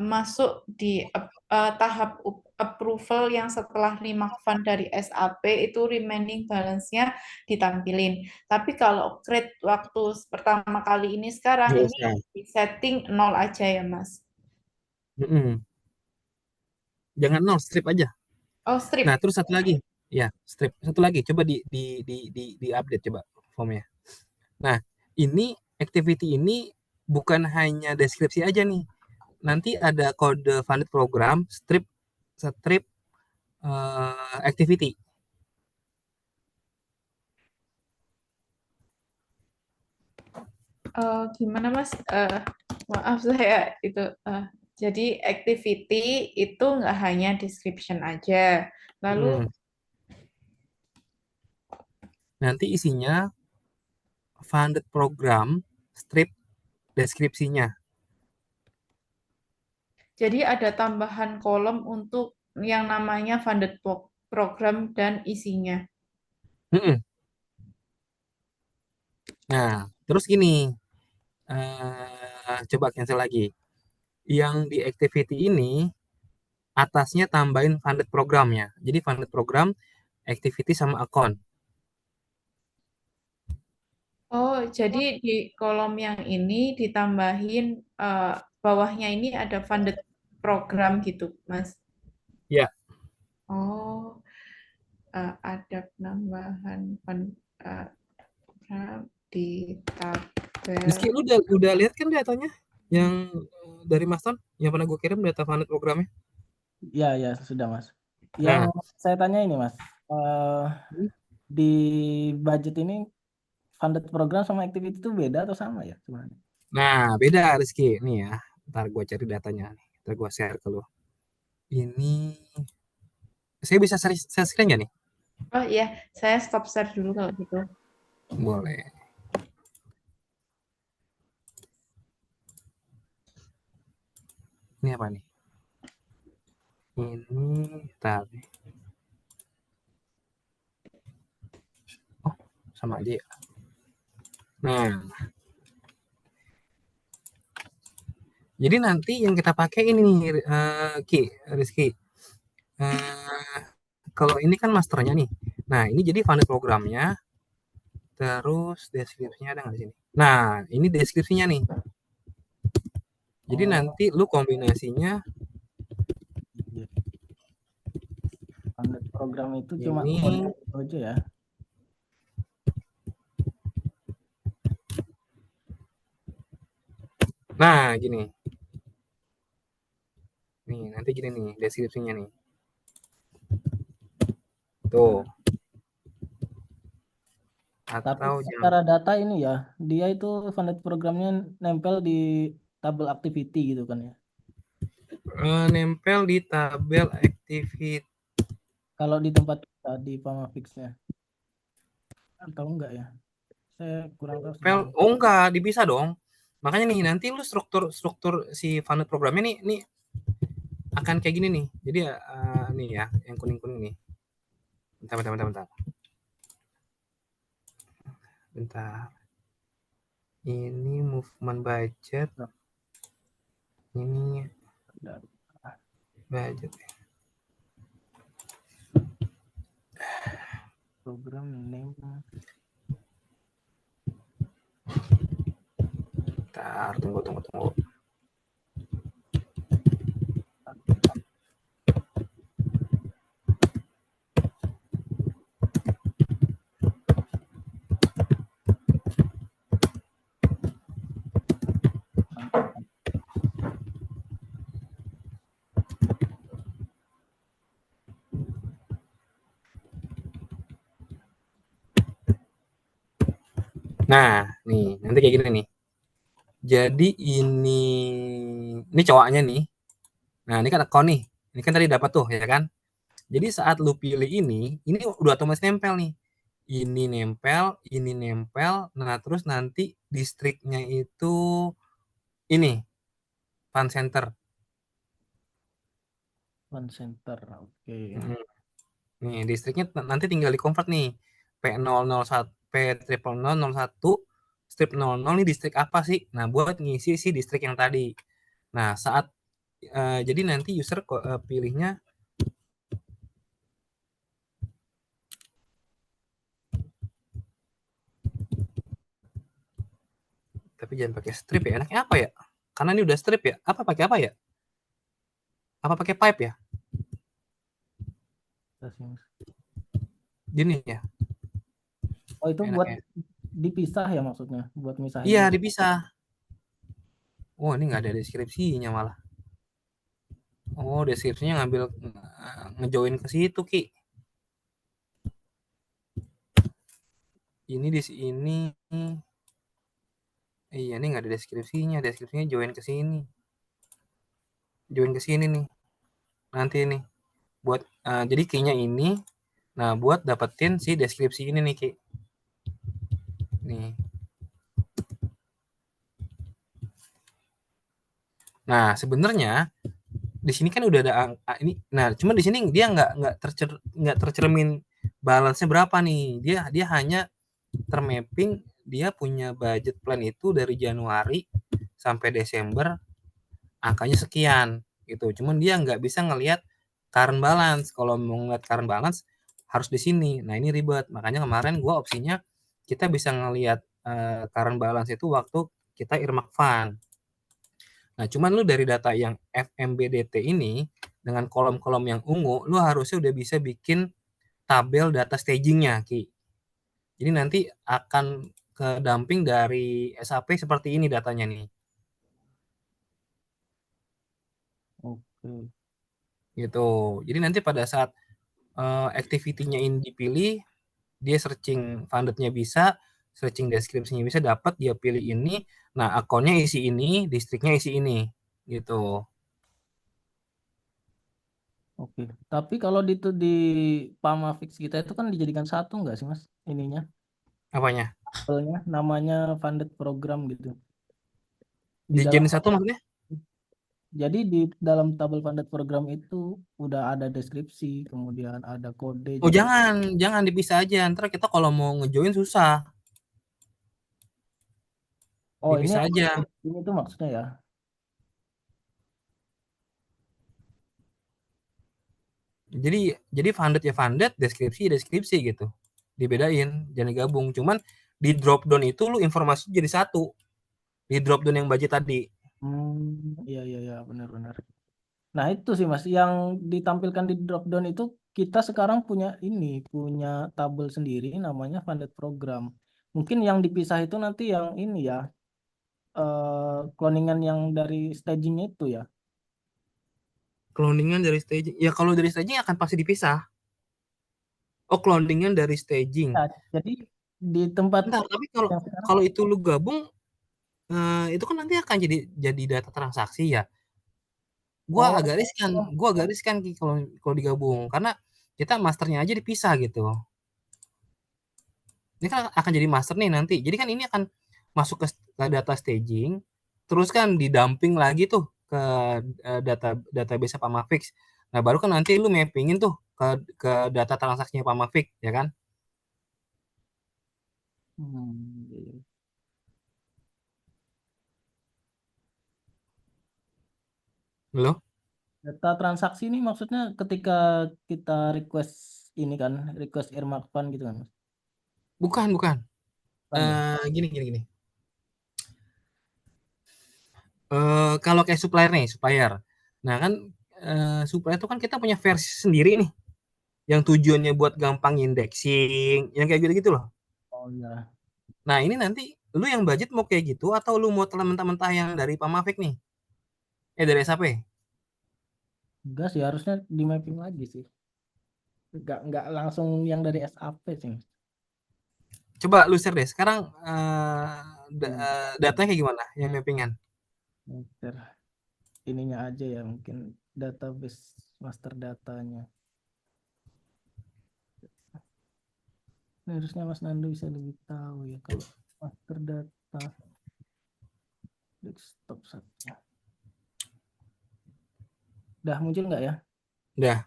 masuk di tahap approval yang setelah remark fund dari SAP itu remaining balance-nya ditampilin. Tapi kalau create waktu pertama kali ini sekarang Nggak ini usah. di setting 0 aja ya, Mas. Mm-mm. Jangan nol, strip aja. Oh, Nah, strip. terus satu lagi, ya, strip. Satu lagi, coba di update coba formnya. Nah, ini activity ini bukan hanya deskripsi aja nih. Nanti ada kode funded program, strip activity. Gimana, Mas? Maaf saya itu. Jadi activity itu nggak hanya description aja. Lalu Hmm. Nanti isinya funded program, strip deskripsinya. jadi ada tambahan kolom untuk yang namanya funded program dan isinya. Mm-mm. Nah, terus gini, coba cancel lagi. Yang di activity ini atasnya tambahin funded programnya. Jadi funded program, activity sama account. Oh, jadi di kolom yang ini ditambahin bawahnya ini ada funded program gitu, Mas. Ya, Oh, ada penambahan program di tabel. Rizky, lu udah lihat kan datanya yang dari Maston yang pernah gue kirim data funded programnya? Ya, ya sudah Mas. Yang Nah, saya tanya ini Mas, di budget ini funded program sama activity itu beda atau sama ya sebenarnya? beda Rizky. Nih ya, ntar gue cari datanya nih. Ntar gue share ke lu. Ini, saya bisa share screen nggak nih? Oh iya, saya stop share dulu kalau gitu. Boleh. Ini apa nih? Ini tadi. Oh, sama aja ya. Nah, jadi nanti yang kita pakai ini nih, Rizky. Kalau ini kan masternya nih. Nah, ini jadi funded programnya. Terus deskripsinya ada nggak di sini? Nah, ini deskripsinya nih. Jadi Oh, nanti lu kombinasinya iya. Funded program itu cuma ini. kode itu aja ya. Nah, gini. Nih, nanti gini nih deskripsinya nih. Tuh. Tapi Atau secara jangan data ini ya, dia itu funded programnya nempel di tabel activity gitu kan ya. nempel di tabel activity. Kalau di tempat kita di Pamafixnya atau enggak ya? Saya kurang tahu sebenarnya. Oh enggak, dipisah dong. Makanya nih nanti lu struktur si funded programnya nih akan kayak gini nih. Jadi nih ya, yang kuning-kuning nih. Bentar. Bentar. Ini movement budget. Ini budget. Program name. Bentar, tunggu. Nah, nih, nanti kayak gini nih. Jadi ini cowoknya nih. Nah, ini kan account nih. Ini kan tadi dapat tuh, ya kan? Jadi saat lu pilih ini udah otomatis nempel nih. Ini nempel. Nah, terus nanti distriknya itu ini, fund center. Fund center, oke. Nih, distriknya nanti tinggal di convert nih. P001, P00001, strip 00 nih distrik apa sih? Nah, buat ngisi si distrik yang tadi. Nah, saat jadi nanti user pilihnya tapi jangan pakai strip ya. Enaknya apa ya? Karena ini udah strip ya. Pakai apa ya? Apa pakai pipe ya? Gini ya. Oh, itu buat Enaknya. dipisah ya maksudnya, buat misahin. Iya, dipisah. Oh, ini nggak ada deskripsinya malah. Oh, deskripsinya ngambil ngejoin ke situ, Ki. Ini di sini. Iya, ini nggak ada deskripsinya. Deskripsinya join ke sini. Join ke sini nih. Nanti nih. Buat jadi key-nya ini. Nah, buat dapetin si deskripsi ini nih, Ki. Nih. Nah, sebenarnya di sini kan udah ada ini. Nah, cuma di sini dia nggak tercermin balance-nya berapa nih. Dia hanya termapping dia punya budget plan itu dari Januari sampai Desember angkanya sekian gitu. Cuman dia nggak bisa ngelihat current balance. Kalau mau ngeliat current balance harus di sini. Nah, ini ribet. Makanya kemarin gue opsinya kita bisa ngelihat current balance itu waktu kita earmark fund. Nah, cuman lu dari data yang FMBDT ini dengan kolom-kolom yang ungu, lu harusnya udah bisa bikin tabel data stagingnya, Ki. Jadi nanti akan ke dumping dari SAP seperti ini datanya nih. Oke. Gitu. Jadi nanti pada saat activity-nya ini dipilih, dia searching funded-nya bisa, searching deskripsinya bisa dapat, dia pilih ini. Nah, akunnya isi ini, distriknya isi ini. Gitu. Oke. Tapi kalau di Pamafix kita itu kan dijadikan satu nggak sih Mas? Ininya, Apanya? tabelnya, namanya funded program gitu. Di dalam Dijadiin satu maksudnya? Jadi di dalam tabel funded program itu udah ada deskripsi, kemudian ada kode Oh, juga. jangan dipisah aja. Ntar kita kalau mau ngejoin susah. Oh, ini Dipisah aja. ini tuh maksudnya ya. Jadi funded ya funded, deskripsi ya deskripsi gitu. Dibedain, jangan digabung. Cuman di drop down itu lu informasi jadi satu. Di drop down yang budget tadi. Iya iya iya benar-benar. Nah, itu sih Mas yang ditampilkan di drop down itu kita sekarang punya tabel sendiri namanya funded program. Mungkin yang dipisah itu nanti yang ini ya, cloningan yang dari stagingnya itu ya. Cloningan dari staging. Ya kalau dari staging akan pasti dipisah. Oh, cloningan dari staging. Nah, jadi di tempat Bentar, tapi kalau yang sekarang, kalau itu lu gabung, itu kan nanti akan jadi data transaksi ya. Gua oh, agak riskan, gua agak riskan Ki, kalau kalau digabung karena kita masternya aja dipisah gitu. Ini kan akan jadi master nih nanti. Jadi kan ini akan masuk ke data staging, terus kan didumping lagi tuh ke database Pamafix. Nah, baru kan nanti lu mappingin tuh ke data transaksinya Pamafix, ya kan? iya. Lo? Data transaksi ini maksudnya ketika kita request ini kan, request earmark fund gitu kan Mas? Bukan, bukan. Kan ya? Gini. Kalau kayak supplier nih, supplier. Nah kan supplier itu kan kita punya versi sendiri nih, yang tujuannya buat gampang indexing, yang kayak gitu-gitu loh. Oh iya. Nah ini nanti lu yang budget mau kayak gitu atau lu mau mentah-mentah yang dari Pamafik nih? Dari SAP? Enggak sih, harusnya di mapping lagi sih. Enggak langsung yang dari SAP sih Mas. Coba lu share deh. Sekarang Hmm. datanya kayak gimana? Yang mappingan? Master ininya aja ya mungkin database master datanya. Ini harusnya Mas Nando bisa lebih tahu ya kalau master data desktop satu. Udah muncul nggak ya? Udah.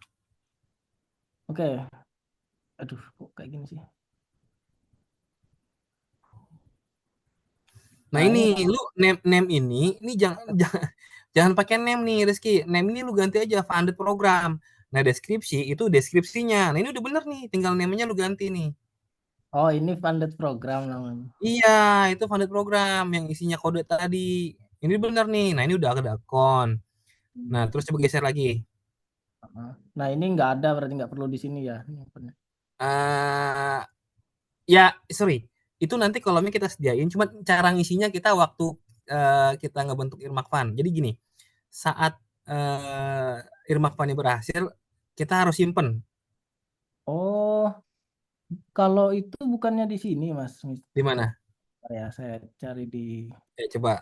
Oke. Aduh, kok kayak gini sih? Nah Nah, ini ini lu name ini jangan pakai name nih Rizky. Name ini lu ganti aja funded program. Nah deskripsi itu deskripsinya. Nah ini udah bener nih, tinggal namanya lu ganti nih. oh ini funded program namanya. Iya, itu funded program yang isinya kode tadi. Ini bener nih. Nah ini udah ada akun. Nah terus coba geser lagi. Nah, ini nggak ada berarti nggak perlu di sini ya. eh Ya, sorry. Itu nanti kolomnya kita sediain. Cuma cara ngisinya kita waktu kita ngebentuk Irmak Fund. Jadi gini, saat Irmak Fund berhasil, kita harus simpen. Oh, kalau itu bukannya di sini, Mas. Di mana? Ya, saya cari di Coba.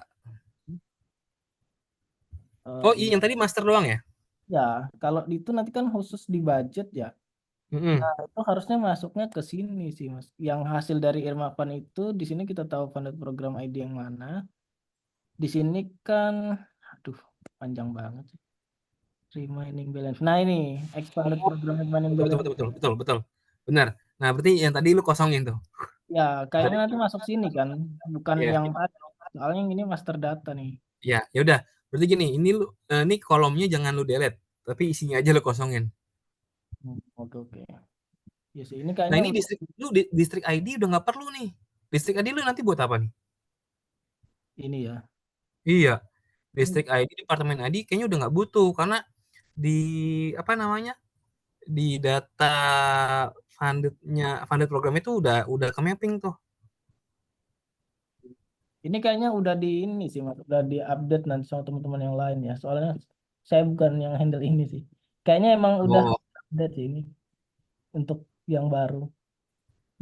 Oh iya, ini. yang tadi master doang ya? Ya, kalau itu nanti kan khusus di budget ya. Mm-mm. Nah, itu harusnya masuknya ke sini sih, Mas. Yang hasil dari Irma Fund itu di sini kita tahu funded program ID yang mana. Di sini kan, aduh, panjang banget sih. Remaining balance. Nah, ini expanded program remaining Betul, betul, balance. betul, betul, betul, betul. Benar. Nah, berarti yang tadi lu kosongin tuh. Ya, kayaknya Tadi, nanti masuk sini kan, bukan ya, yang tadi. Soalnya yang ini master data nih. ya udah. Berarti gini, ini kolomnya jangan lu delete, tapi isinya aja lu kosongin. Oke oke. Ya sih, ini Nah, kayaknya ini distrik ID udah nggak perlu nih. Distrik ID lu nanti buat apa nih? ini ya. Iya, distrik ID, departemen ID kayaknya udah nggak butuh karena di apa namanya di data funded program itu udah ke mapping tuh. Ini kayaknya udah di ini sih, Mas. Udah di update nanti sama teman-teman yang lain ya. Soalnya saya bukan yang handle ini sih. Kayaknya emang udah Oh, update sih ini untuk yang baru.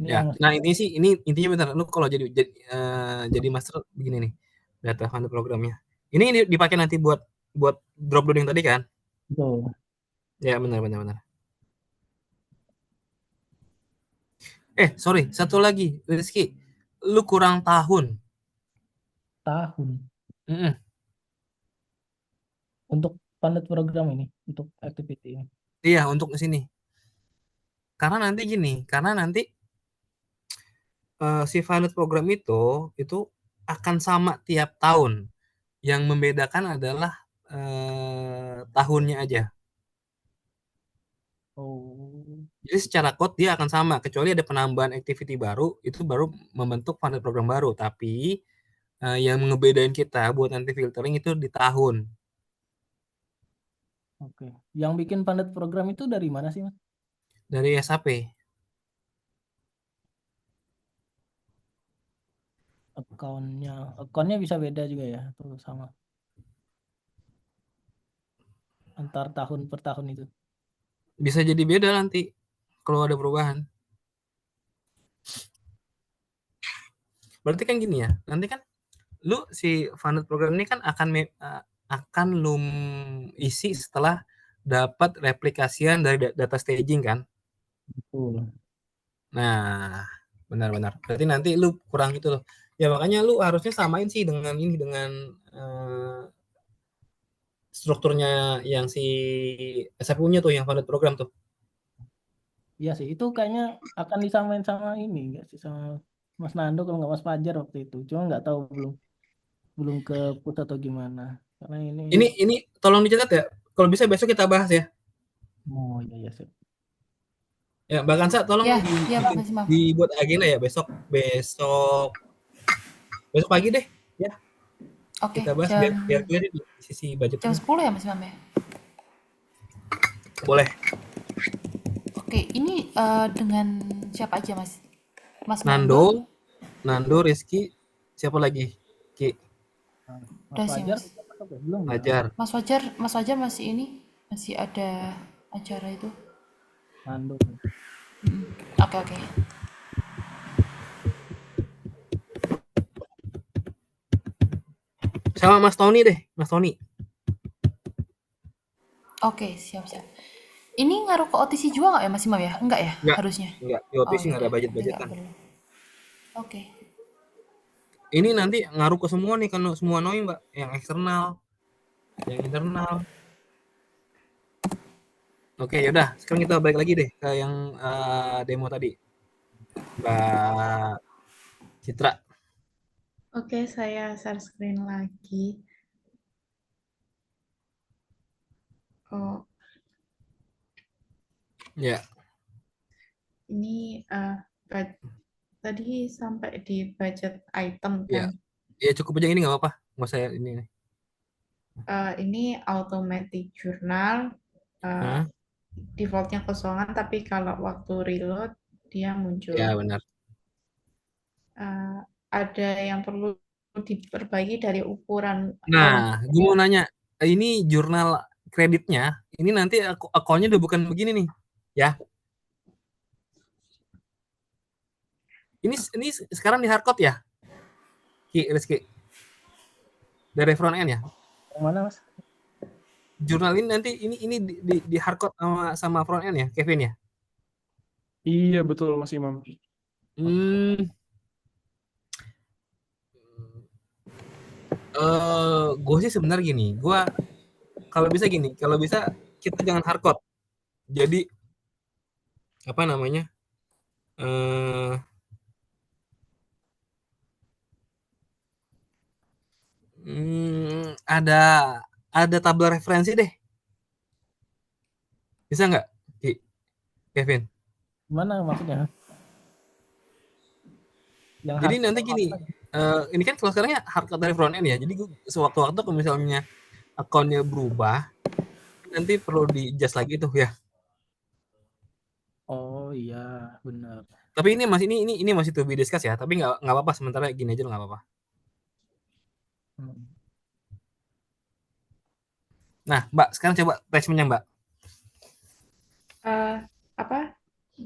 Ini ya. yang Nah ini sih ini intinya bentar. Lu kalau jadi master begini nih data funded programnya. Ini dipakai nanti buat drop down yang tadi kan? betul. Ya, benar benar benar. Sorry, satu lagi, Rizky. Lu kurang tahun. Tahun Mm-mm. untuk pilot program ini, untuk activity ini. Iya, untuk di sini. Karena nanti si pilot program itu akan sama tiap tahun. Yang membedakan adalah tahunnya aja. Oh, Jadi secara code dia akan sama, kecuali ada penambahan activity baru, itu baru membentuk pilot program baru. Tapi yang ngebedain kita buat nanti filtering itu di tahun. oke. Yang bikin pilot program itu dari mana sih, Mas? Dari SAP. Akunnya bisa beda juga ya, atau sama antar tahun per tahun itu. Bisa jadi beda nanti kalau ada perubahan. Berarti kan gini ya, nanti kan lu si pilot program ini kan akan lu isi setelah dapat replikasian dari data staging kan. Betul. Nah, benar-benar. Berarti nanti lu kurang itu loh. Ya makanya lu harusnya samain sih dengan ini dengan strukturnya yang si SFU-nya tuh yang pilot program tuh. Iya sih, itu kayaknya akan disamain sama ini enggak sih, sama Mas Nando kalau nggak Mas Fajar waktu itu. Cuma nggak tahu, belum belum ke put atau gimana. Karena ini, Ini tolong dicatat ya. Kalau bisa besok kita bahas ya. oh iya iya sih. Ya, Mbak Kansa tolong Ya, ya Pak Mas Imam. dibuat agenda ya besok besok besok pagi deh ya Oke, kita bahas biar biar clear di sisi jam budgetnya. 10 ya Mas Imam ya? Boleh. Oke, ini dengan siapa aja Mas? Mas Nando, Rizky, siapa lagi? Ki, Nah, Mas Udah sih Fajar Mas. udah masuk ya? Belum ya? Fajar. Mas Fajar masih ini, masih ada acara itu. Nando. Oke, oke. Sama Mas Tony deh, Mas Tony. Oke, siap-siap. Ini ngaruh ke OTC juga nggak ya Mas Imam ya? Enggak ya, Enggak, harusnya. enggak. Di Oh OTC ya nggak udah, ada berarti nggak budget-budgetan. perlu. Oke. Ini nanti ngaruh ke semua nih, kan semua noi Mbak, yang eksternal, yang internal. Oke, yaudah. Sekarang kita balik lagi deh ke yang demo tadi. Mbak Citra. Oke, saya share screen lagi. Oh, Ya, ini tadi sampai di budget item ya. kan. Ya cukup aja ini nggak apa-apa. Nggak saya ini. Ini automatic journal. Hah? Defaultnya kosongan, tapi kalau waktu reload dia muncul. Ya benar. Ada yang perlu diperbaiki dari ukuran. Nah, gue mau nanya, ini jurnal kreditnya, ini nanti akunnya udah bukan begini nih, ya. Ini sekarang di hardcode ya, Rizky, dari front end ya. Yang mana Mas? Jurnal ini nanti ini di hardcode sama front end ya, Kevin ya. Iya betul Mas Imam. Gue sih sebenarnya gini, gue kalau bisa kita jangan hardcode. Jadi apa namanya? Ada tabel referensi deh. Bisa nggak, Kevin? Mana maksudnya? Yang Jadi hard- nanti gini, ini kan kalau sekarang ya hardcode dari front end ya. Jadi gue sewaktu-waktu kalau misalnya akunnya berubah, nanti perlu di-adjust lagi tuh ya. Oh iya, benar. Tapi ini masih to be discuss ya. Tapi nggak apa-apa, sementara gini aja nggak apa-apa. Hmm. Nah, Mbak, sekarang coba attachment-nya Mbak. Apa?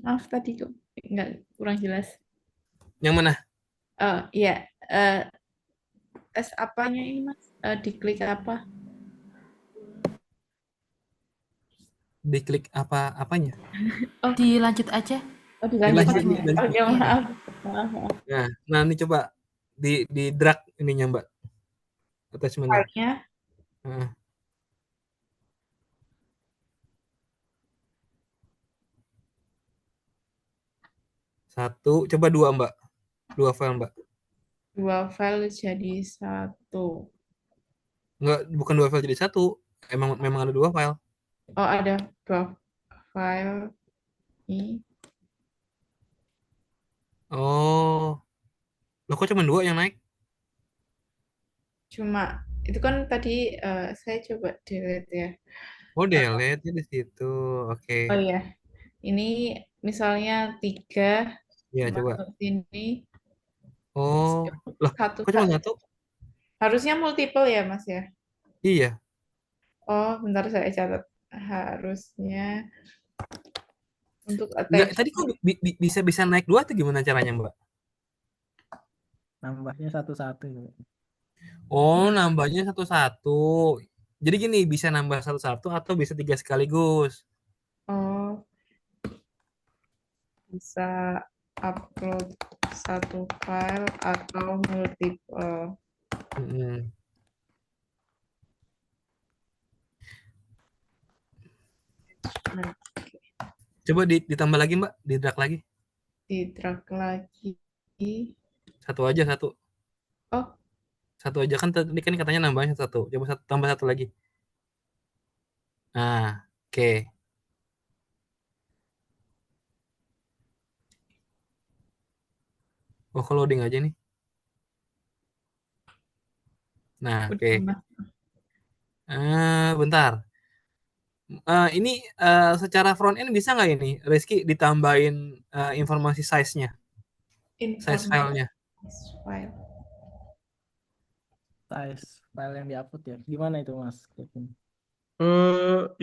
Maaf tadi kok nggak kurang jelas. Yang mana? Iya, tes apanya ini Mas? Diklik apa? diklik apanya? Dilanjut aja. Oh, dilanjut. Dilanjut, Codingnya. dilanjut. Oke, Iya. maaf. Maaf. Nah, ini coba di drag ininya Mbak, attachment-nya. Filenya Nah, satu, coba dua Mbak, dua file Mbak. 2 file jadi 1. Enggak, bukan dua file jadi satu. Memang ada dua file. Oh, ada 2 file ini. Oh, lo kok cuma dua yang naik? Cuma itu kan tadi saya coba delete ya. Oh, delete di situ. Oke. Oh iya, ini misalnya 3 Iya, coba. masuk sini. Oh, lah, Satu kok cuma satu? harusnya multiple ya, Mas ya? Iya. Oh, bentar saya catat. Harusnya untuk Enggak, attach. tadi kok bisa naik dua atau gimana caranya, Mbak? Nambahnya satu-satu. Oh, nambahnya satu-satu. Jadi gini, bisa nambah satu-satu atau bisa 3 sekaligus. Oh, bisa upload satu file atau multiple. Mm-mm. Nah, Coba ditambah lagi, Mbak, di drag lagi. di drag lagi. Satu aja, satu. Oh, Satu aja kan tadi kan katanya nambahnya satu. Coba tambah satu lagi. Nah, oke. Oh, kalau loading aja nih. Nah, oke. udah, Mas. Bentar. Ini secara front end bisa nggak ini, Rizky, ditambahin informasi size-nya, size Informasi filenya? file. Size file yang diupload ya. Gimana itu Mas Kevin?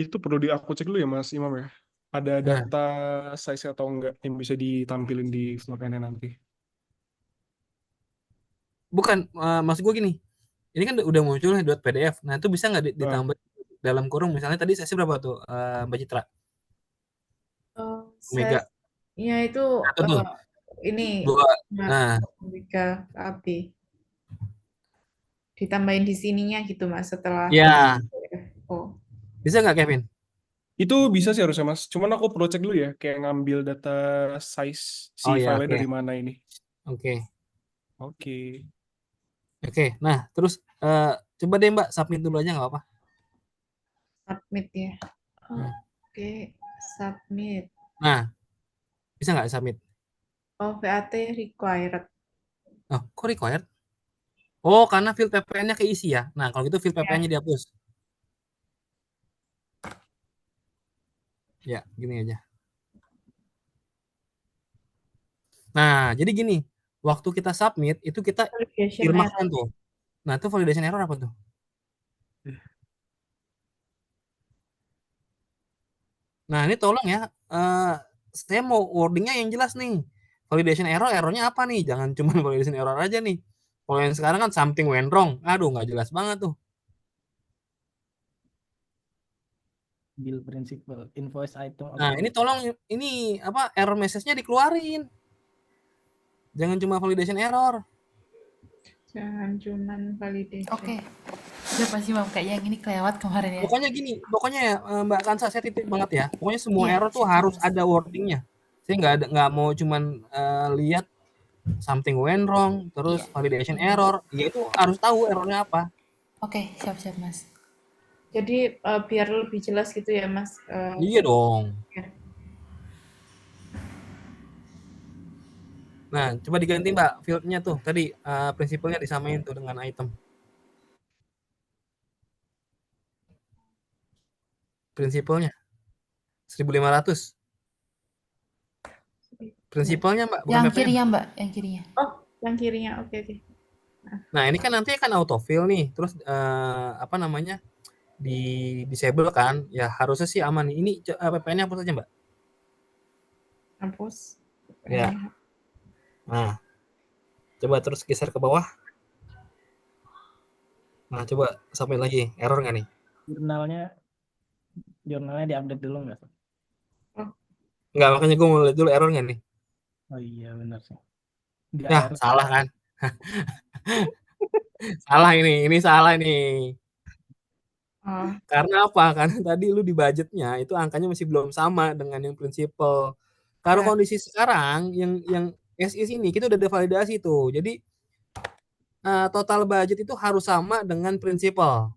Itu perlu aku cek dulu ya Mas Imam ya. Ada Nah, data size atau enggak yang bisa ditampilin di front-end nanti. bukan, maksud gue gini, ini kan udah muncul nih .pdf. Nah, itu bisa nggak Ah, ditambah dalam kurung, misalnya tadi size berapa tuh, Mbak Citra? Mega. Size-nya itu Satu tuh, ini dua. Nah, 3 KB. Ditambahin di sininya gitu, Mas, setelah. ya, Oh, bisa nggak, Kevin? itu bisa sih harusnya Mas. Cuman aku perlu cek dulu ya, kayak ngambil data size si Oh ya, filenya oke. dari mana ini. Oke. Oke. Oke. Nah, terus coba deh Mbak submit dulu aja nggak apa-apa. submit ya. Hmm. Oke, submit. Nah, bisa nggak submit? Oh, VAT required. Oh, kok required? Oh, karena field PPN-nya keisi ya. Nah, kalau gitu field Ya. PPN-nya dihapus. Ya, gini aja. Nah, jadi gini, waktu kita submit itu kita Validation irmakan error. tuh. Nah, itu validation error apa tuh? Nah, ini tolong ya, saya mau wordingnya yang jelas nih. Validation errornya apa nih? Jangan cuma validation error aja nih. Kalau yang sekarang kan something went wrong. Aduh, nggak jelas banget tuh. Bill principal, invoice item. Nah, Oke. ini tolong ini apa error message-nya dikeluarin. Jangan cuma validation error. Jangan cuman validation. Oke. Udah pasti Mam, kayak yang ini kelewat kemarin ya. Pokoknya gini, pokoknya ya Mbak Kansa, saya titip banget ya. Pokoknya semua Iya, error tuh siap, harus Mas. ada wordingnya. Saya nggak mau cuman lihat something went wrong, terus Iya. validation error. Ya itu harus tahu errornya apa. Oke, siap-siap Mas. Jadi biar lebih jelas gitu ya, Mas. Iya dong. Ya. Nah, coba diganti Mbak fieldnya tuh. Tadi prinsipalnya disamain tuh dengan item. Prinsipalnya 1.500. Prinsipalnya Mbak, bukan Yang PPN. kirinya Mbak, yang kirinya. Oh, yang kirinya. Oke, oke. Nah, ini kan nanti akan autofill nih. Terus apa namanya? Di disable kan? Ya harusnya sih aman nih. Ini PPN-nya hapus aja, Mbak. Hapus. Ya. Nah, coba terus geser ke bawah. Nah, coba sampai lagi. Error nggak nih? Jurnalnya Jurnalnya diupdate dulu nggak? Enggak, makanya gue mau lihat dulu errornya nih. Oh iya benar sih. Di Ya, AR salah kan? Salah ini salah nih. Oh, Karena apa? Karena tadi lu di budgetnya itu angkanya masih belum sama dengan yang prinsipal. Karena ya. kondisi sekarang yang SIS ini kita udah devalidasi tuh. Jadi total budget itu harus sama dengan prinsipal.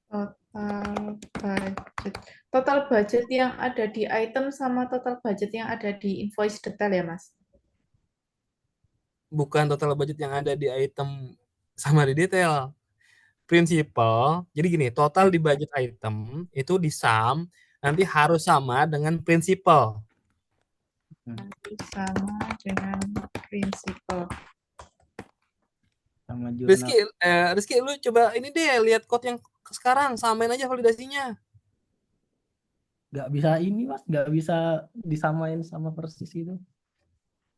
Total budget. Total budget yang ada di item sama total budget yang ada di invoice detail ya, Mas? Bukan total budget yang ada di item sama di detail. Prinsipal. Jadi gini, total di budget item itu di sum nanti harus sama dengan prinsipal. Nanti sama dengan prinsipal. sama Rizky, jurnal. Rizky, lu coba ini deh lihat code yang sekarang, samain aja validasinya. Nggak bisa ini Mas, nggak bisa disamain sama persis itu.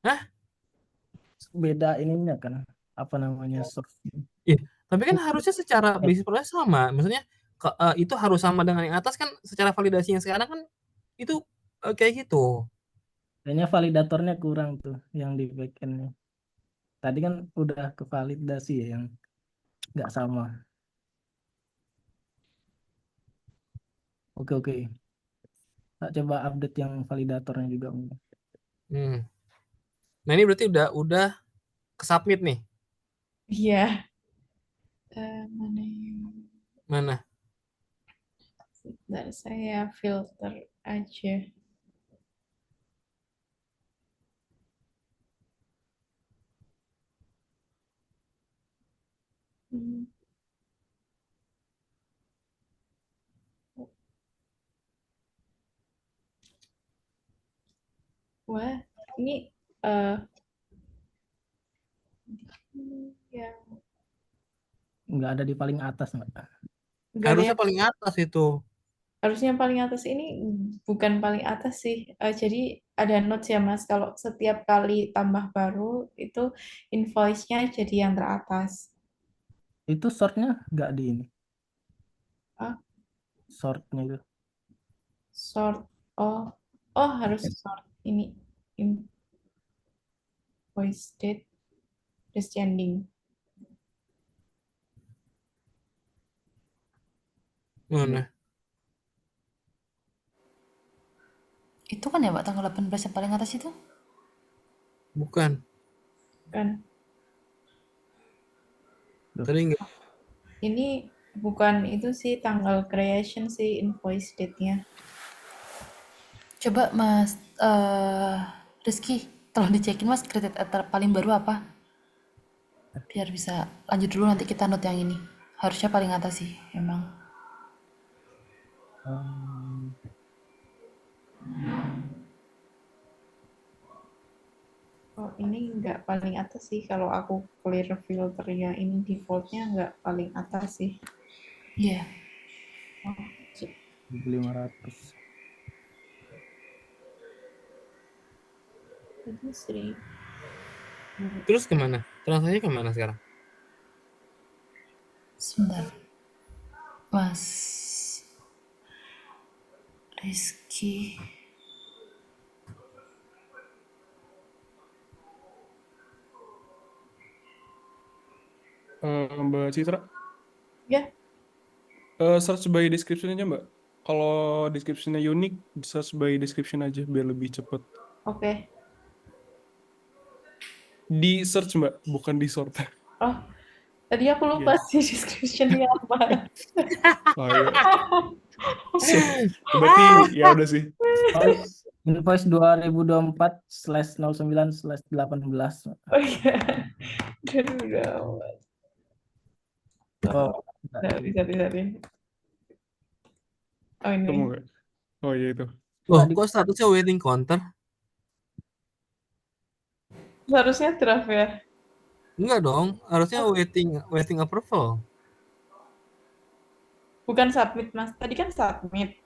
Hah? Beda ininya kan, apa namanya, source. Iya, tapi kan harusnya secara prinsipalnya sama. Maksudnya itu harus sama dengan yang atas kan secara validasi yang sekarang kan itu kayak gitu. Kayaknya validatornya kurang tuh yang di backendnya. Tadi kan udah ke validasi ya yang nggak sama. Oke. Tak coba update yang validatornya juga. Hmm. Nah ini berarti udah kesubmit nih. Iya. Mana yang... Mana? Sebentar, saya filter aja. Hmm. Wah, ini yang Nggak ada di paling atas Mbak. nggak ada Harusnya yang- paling atas itu. harusnya yang paling atas ini bukan paling atas sih. Jadi ada notes ya Mas, kalau setiap kali tambah baru itu invoice-nya jadi yang teratas. Itu sortnya nggak di ini. Ah, Sortnya itu. sort. Oh harus sort ini invoice date descending. Mana? Itu kan ya, Mbak, tanggal 18 yang paling atas itu? Bukan. Kan Tadi enggak. ini bukan itu sih tanggal creation sih invoice date-nya. Coba Mas Rizky, tolong dicekin Mas kredit paling baru apa? Biar bisa lanjut dulu, nanti kita note yang ini. Harusnya paling atas sih, emang. Oh, ini nggak paling atas sih. Kalau aku clear filter ya, ini defaultnya nggak paling atas sih. Iya. 500. Ini sih. Terus kemana? Transaksinya kemana sekarang? Sebentar. Mas Rizky. Mbak Citra, Ya, search by description aja Mbak. Kalau descriptionnya unik, search by description aja biar lebih cepet. oke. Di search Mbak, bukan di sort. Oh, tadi aku lupa sih description-nya apa. Oh iya. Berarti ya udah sih. Invoice 2024/09/18. Oh iya. Aduh, Oh, sorry. Oh ini. Ketemu nggak? Oh iya itu. Loh, kok statusnya waiting counter? Seharusnya draft ya. Enggak dong, harusnya waiting approval. Bukan submit, Mas. Tadi kan submit.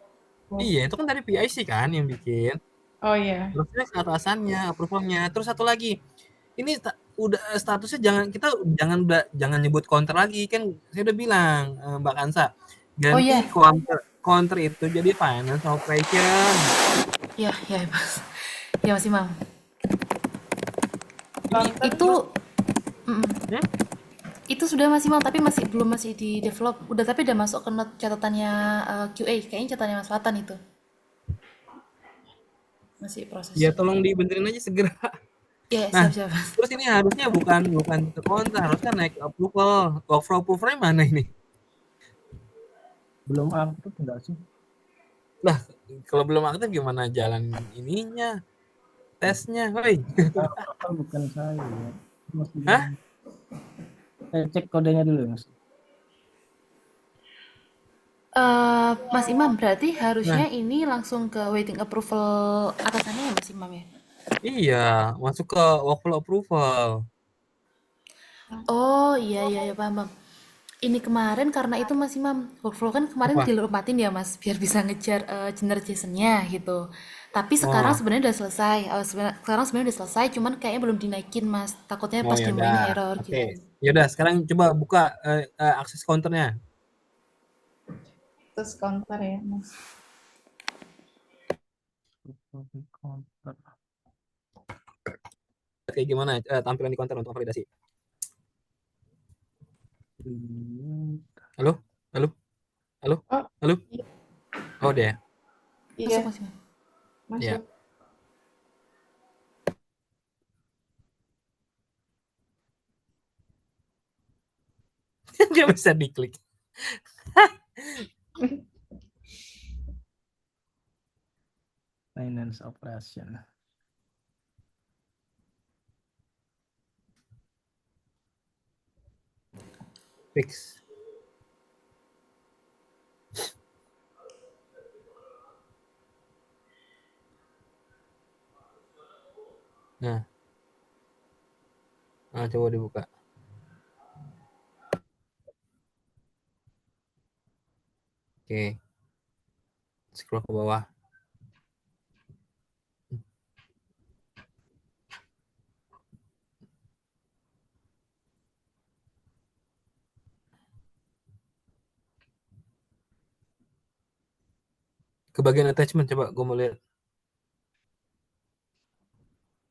Iya, itu kan dari PIC kan yang bikin. Oh iya. Terusnya ke atasannya, approvalnya. Terus satu lagi, ini udah statusnya jangan nyebut counter lagi kan. Saya udah bilang Mbak Kansa, ganti Oh, iya. counter counter itu jadi finance operation. Ya, ya, Mas. Ya, Mas Imam. Counter Itu mm, Hmm? itu sudah Mas Imam, tapi masih di develop. Udah, tapi udah masuk ke note catatannya QA. Kayaknya catatannya Mas Fatan itu. Masih proses. Ya tolong dibenerin aja segera. Ya, Nah, siap-siap, Mas. terus ini harusnya bukan ke counter, harusnya naik ke approval. Workflow approval mana ini? Belum aktif enggak sih? Lah, kalau belum aktif gimana jalan ininya? Tesnya, woi. Kan bukan saya ya. Masih Hah? saya cek kodenya dulu Mas. Mas Imam, berarti Nah, harusnya ini langsung ke waiting approval atasannya ya, Mas Imam ya? iya, masuk ke workflow approval. Oh, iya, iya, iya, paham, paham. Ini kemarin karena itu Mas Imam, workflow kan kemarin Apa? dilompatin ya Mas, biar bisa ngejar genre JSON-nya gitu. Tapi sekarang Oh, sebenarnya udah selesai. Sekarang sebenarnya udah selesai, cuman kayaknya belum dinaikin Mas. Takutnya oh pas ya demo udah. ini error Oke. gitu. Ya udah, sekarang coba buka akses counternya. terus counter ya, Mas. Counter. Kayak gimana tampilan di counter untuk validasi? Halo? Halo? Halo? Oh, Halo? iya, Oh, deh. iya, Masuk Mas Imam. Ya. masuk. Nggak bisa diklik. Finance operation. Fix. Nah, coba dibuka. Oke. Scroll ke bawah. Ke bagian attachment coba gue mau lihat.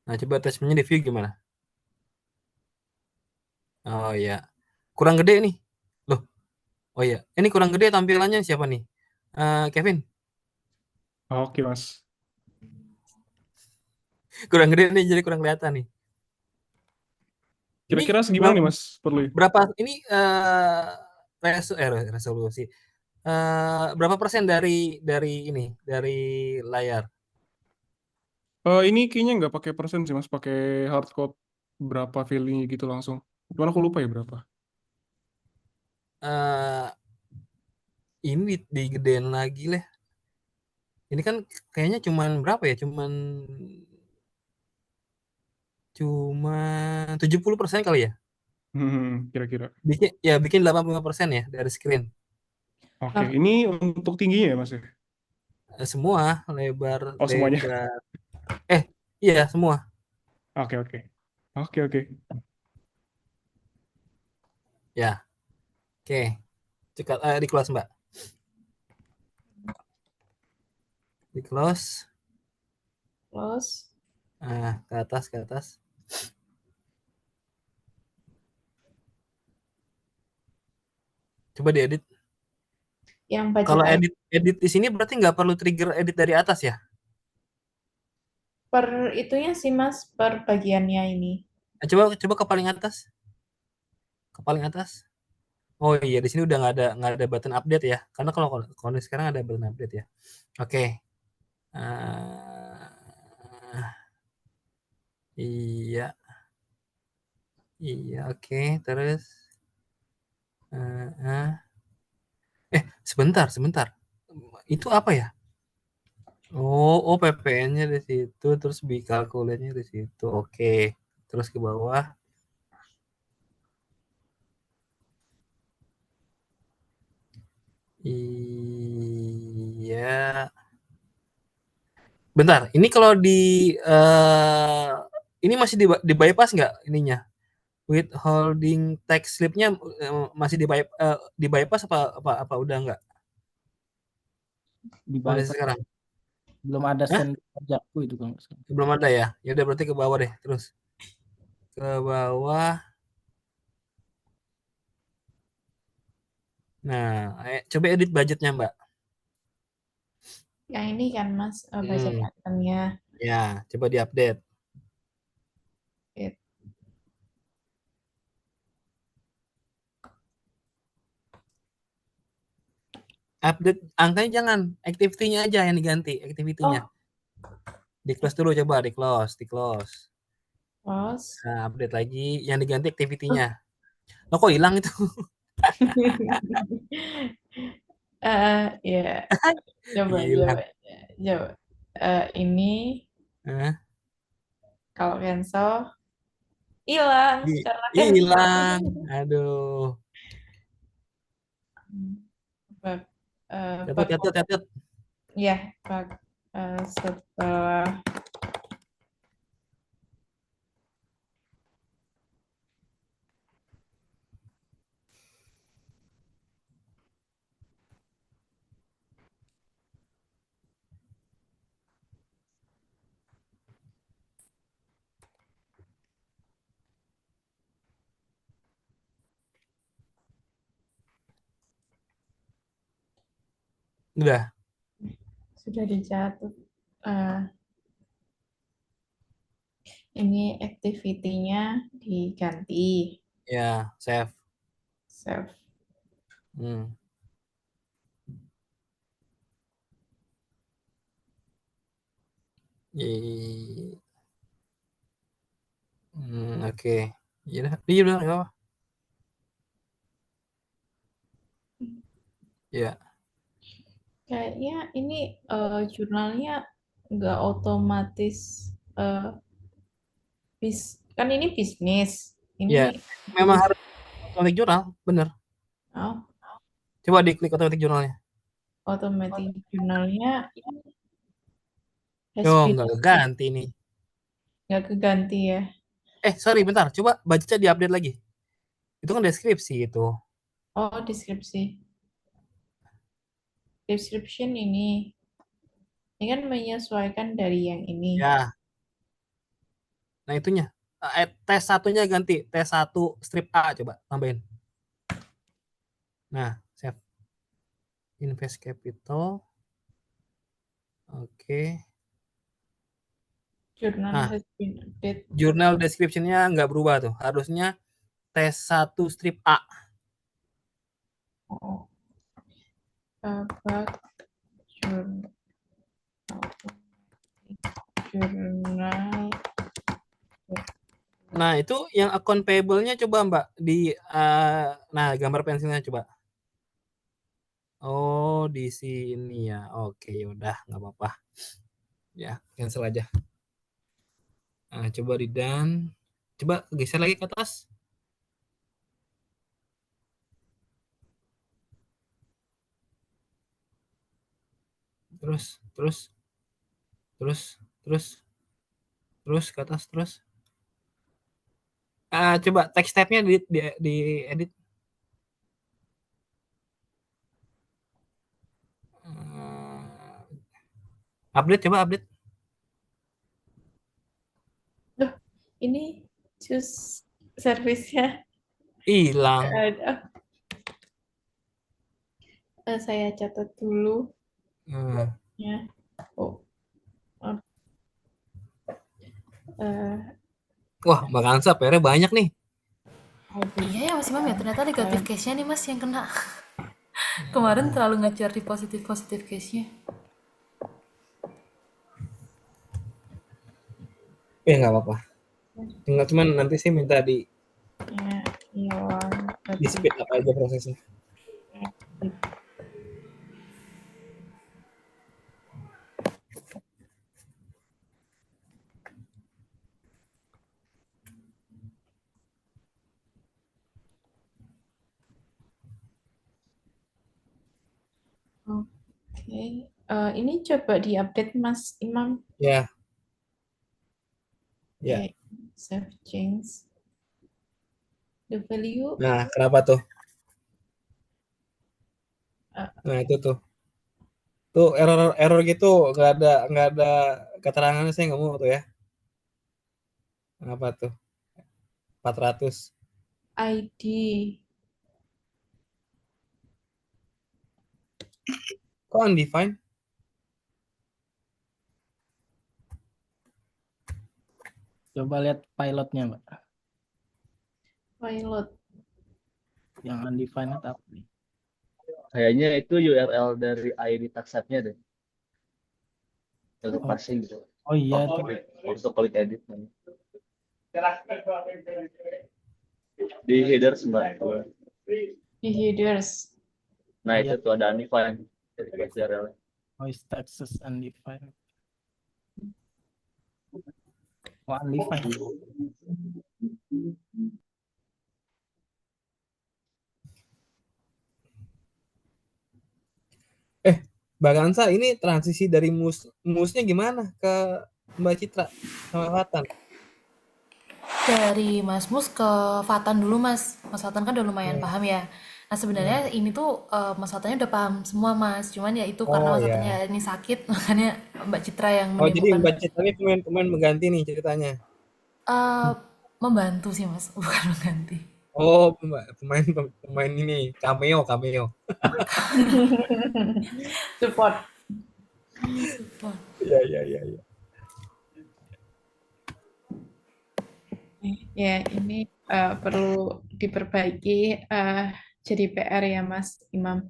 Nah, coba attachmentnya di view gimana? Oh iya. Kurang gede nih. Loh. Oh iya. Ini kurang gede tampilannya siapa nih? Kevin. Oke, Mas. Kurang gede nih jadi kurang kelihatan nih. Ini Kira-kira segimana nih, Mas? Perlu ya? berapa ini resolusi. Berapa persen dari layar? Ini kayaknya nggak pakai persen sih, Mas. Pakai hardcode berapa value gitu langsung. Cuman aku lupa ya berapa. Eh ini digedein lagi lah. Ini kan kayaknya cuman berapa ya? Cuman 70% kali ya? Kira-kira. Bikin 85% ya dari screen. Oke, Nah, ini untuk tingginya ya, Mas ya? Semua lebar Oh, semuanya. iya semua. Oke, oke. Oke, oke. Ya. Oke. Cekat di close, Mbak. Di close. terus Ke atas. Coba diedit. yang budget Kalau item edit di sini berarti nggak perlu trigger edit dari atas ya? per itunya sih, Mas, per bagiannya ini. Coba ke paling atas. Ke paling atas. Oh iya, di sini udah nggak ada button update ya. Karena kalau sekarang ada button update ya. Oke. Eh, iya, iya, oke. Terus, eh, sebentar. Itu apa ya? Oh, PPN-nya di situ, terus bikalkulatnya di situ. Oke. Terus ke bawah. Iya. Bentar, ini kalau ini masih di bypass nggak ininya? Withholding tax slip-nya masih di bypass apa udah nggak? di Kondisi bawah sekarang. belum ada Hah? send kerjaku itu kalau nggak salah. Belum ada ya? Ya udah berarti ke bawah deh, terus ke bawah. Nah, coba edit budgetnya, Mbak. Yang ini kan Mas, budget Hmm, itemnya. ya, coba diupdate. It. Update angkanya jangan, activity-nya aja yang diganti, activity-nya. Oh, Di close dulu coba, di close, di close. terus. Nah, update lagi, yang diganti activity-nya. Lo kok hilang itu? Ya, coba, Hilang. coba, coba. Ini Hah? kalau cancel hilang karena cancel. Hilang. Aduh. Bug, Catat, catat, catat. ya, bug, setelah Udah. sudah dicatat. Ini activity-nya diganti. Ya, save. Save. Hmm. Oke. Iya dah. Iya udah, nggak apa. Ya. Kayaknya ini jurnalnya nggak otomatis kan ini bisnis. Ini Ya, memang harus automatic jurnal, bener. oh, Coba diklik automatic jurnalnya. otomatis jurnalnya has Oh, been nggak ganti nih. nggak keganti ya. Sorry, bentar. Coba budgetnya diupdate lagi. Itu kan deskripsi itu. Oh, deskripsi. Description ini kan menyesuaikan dari yang ini. Ya. Nah, itunya. Tes satunya ganti. Tes 1 strip A coba tambahin. Nah, save. Invest capital. Oke. Journal Nah, has been updated. jurnal description-nya nggak berubah tuh. Harusnya tes 1 strip A. Oh, about journal. Jurnal. Nah, itu yang account payable-nya coba Mbak di nah gambar pensilnya coba. Oh, di sini ya. Oke, udah nggak apa-apa. Ya, cancel aja. Nah, coba di done. Coba geser lagi ke atas. Terus, terus, terus, terus, terus ke atas terus. Coba text tab-nya di edit. Update coba update. Loh, ini choose service-nya Hilang. ada. Saya catat dulu ya. Oh. Wah, Mbak Kansa PR-nya banyak nih. Iya ya Mas Imam ya, ternyata negatif case-nya nih Mas yang kena. Kemarin terlalu ngejar di positif case-nya. Ya nggak apa-apa. Tinggal cuman nanti sih minta di speed up aja prosesnya. Oke. Ini coba diupdate Mas Imam. Ya. Ya. Save change. The value. Nah, kenapa tuh? Nah, itu tuh. Tuh error gitu nggak ada keterangannya, saya nggak mau tuh ya. Apa tuh? 400. ID. Kok undefined? Coba lihat pilotnya, Mbak. Pilot. Yang undefined apa nih? Kayaknya itu URL dari ID tagsatnya deh. Yang Oh, passing gitu. oh iya itu. Waktu klik edit. Di header Mbak. Di headers. Nah Iya, itu tuh ada undefined dari URL. voice taxes undefined. Oh, undefined. Mbak Kansa, ini transisi dari musnya gimana ke Mbak Citra sama Fatan? Dari Mas Mus ke Fatan dulu Mas. Mas Fatan kan udah lumayan Hmm. paham ya. Nah sebenarnya ini tuh Mas Fatannya udah paham semua Mas. Cuman ya itu karena Oh Mas ya. Fatannya ini sakit makanya Mbak Citra yang Oh jadi menimbulkan Mbak Citra ini pemain mengganti nih ceritanya. eh, membantu sih Mas, bukan mengganti. Oh pemain ini cameo. Support. Iya. Ya, ini perlu diperbaiki, jadi PR ya Mas Imam.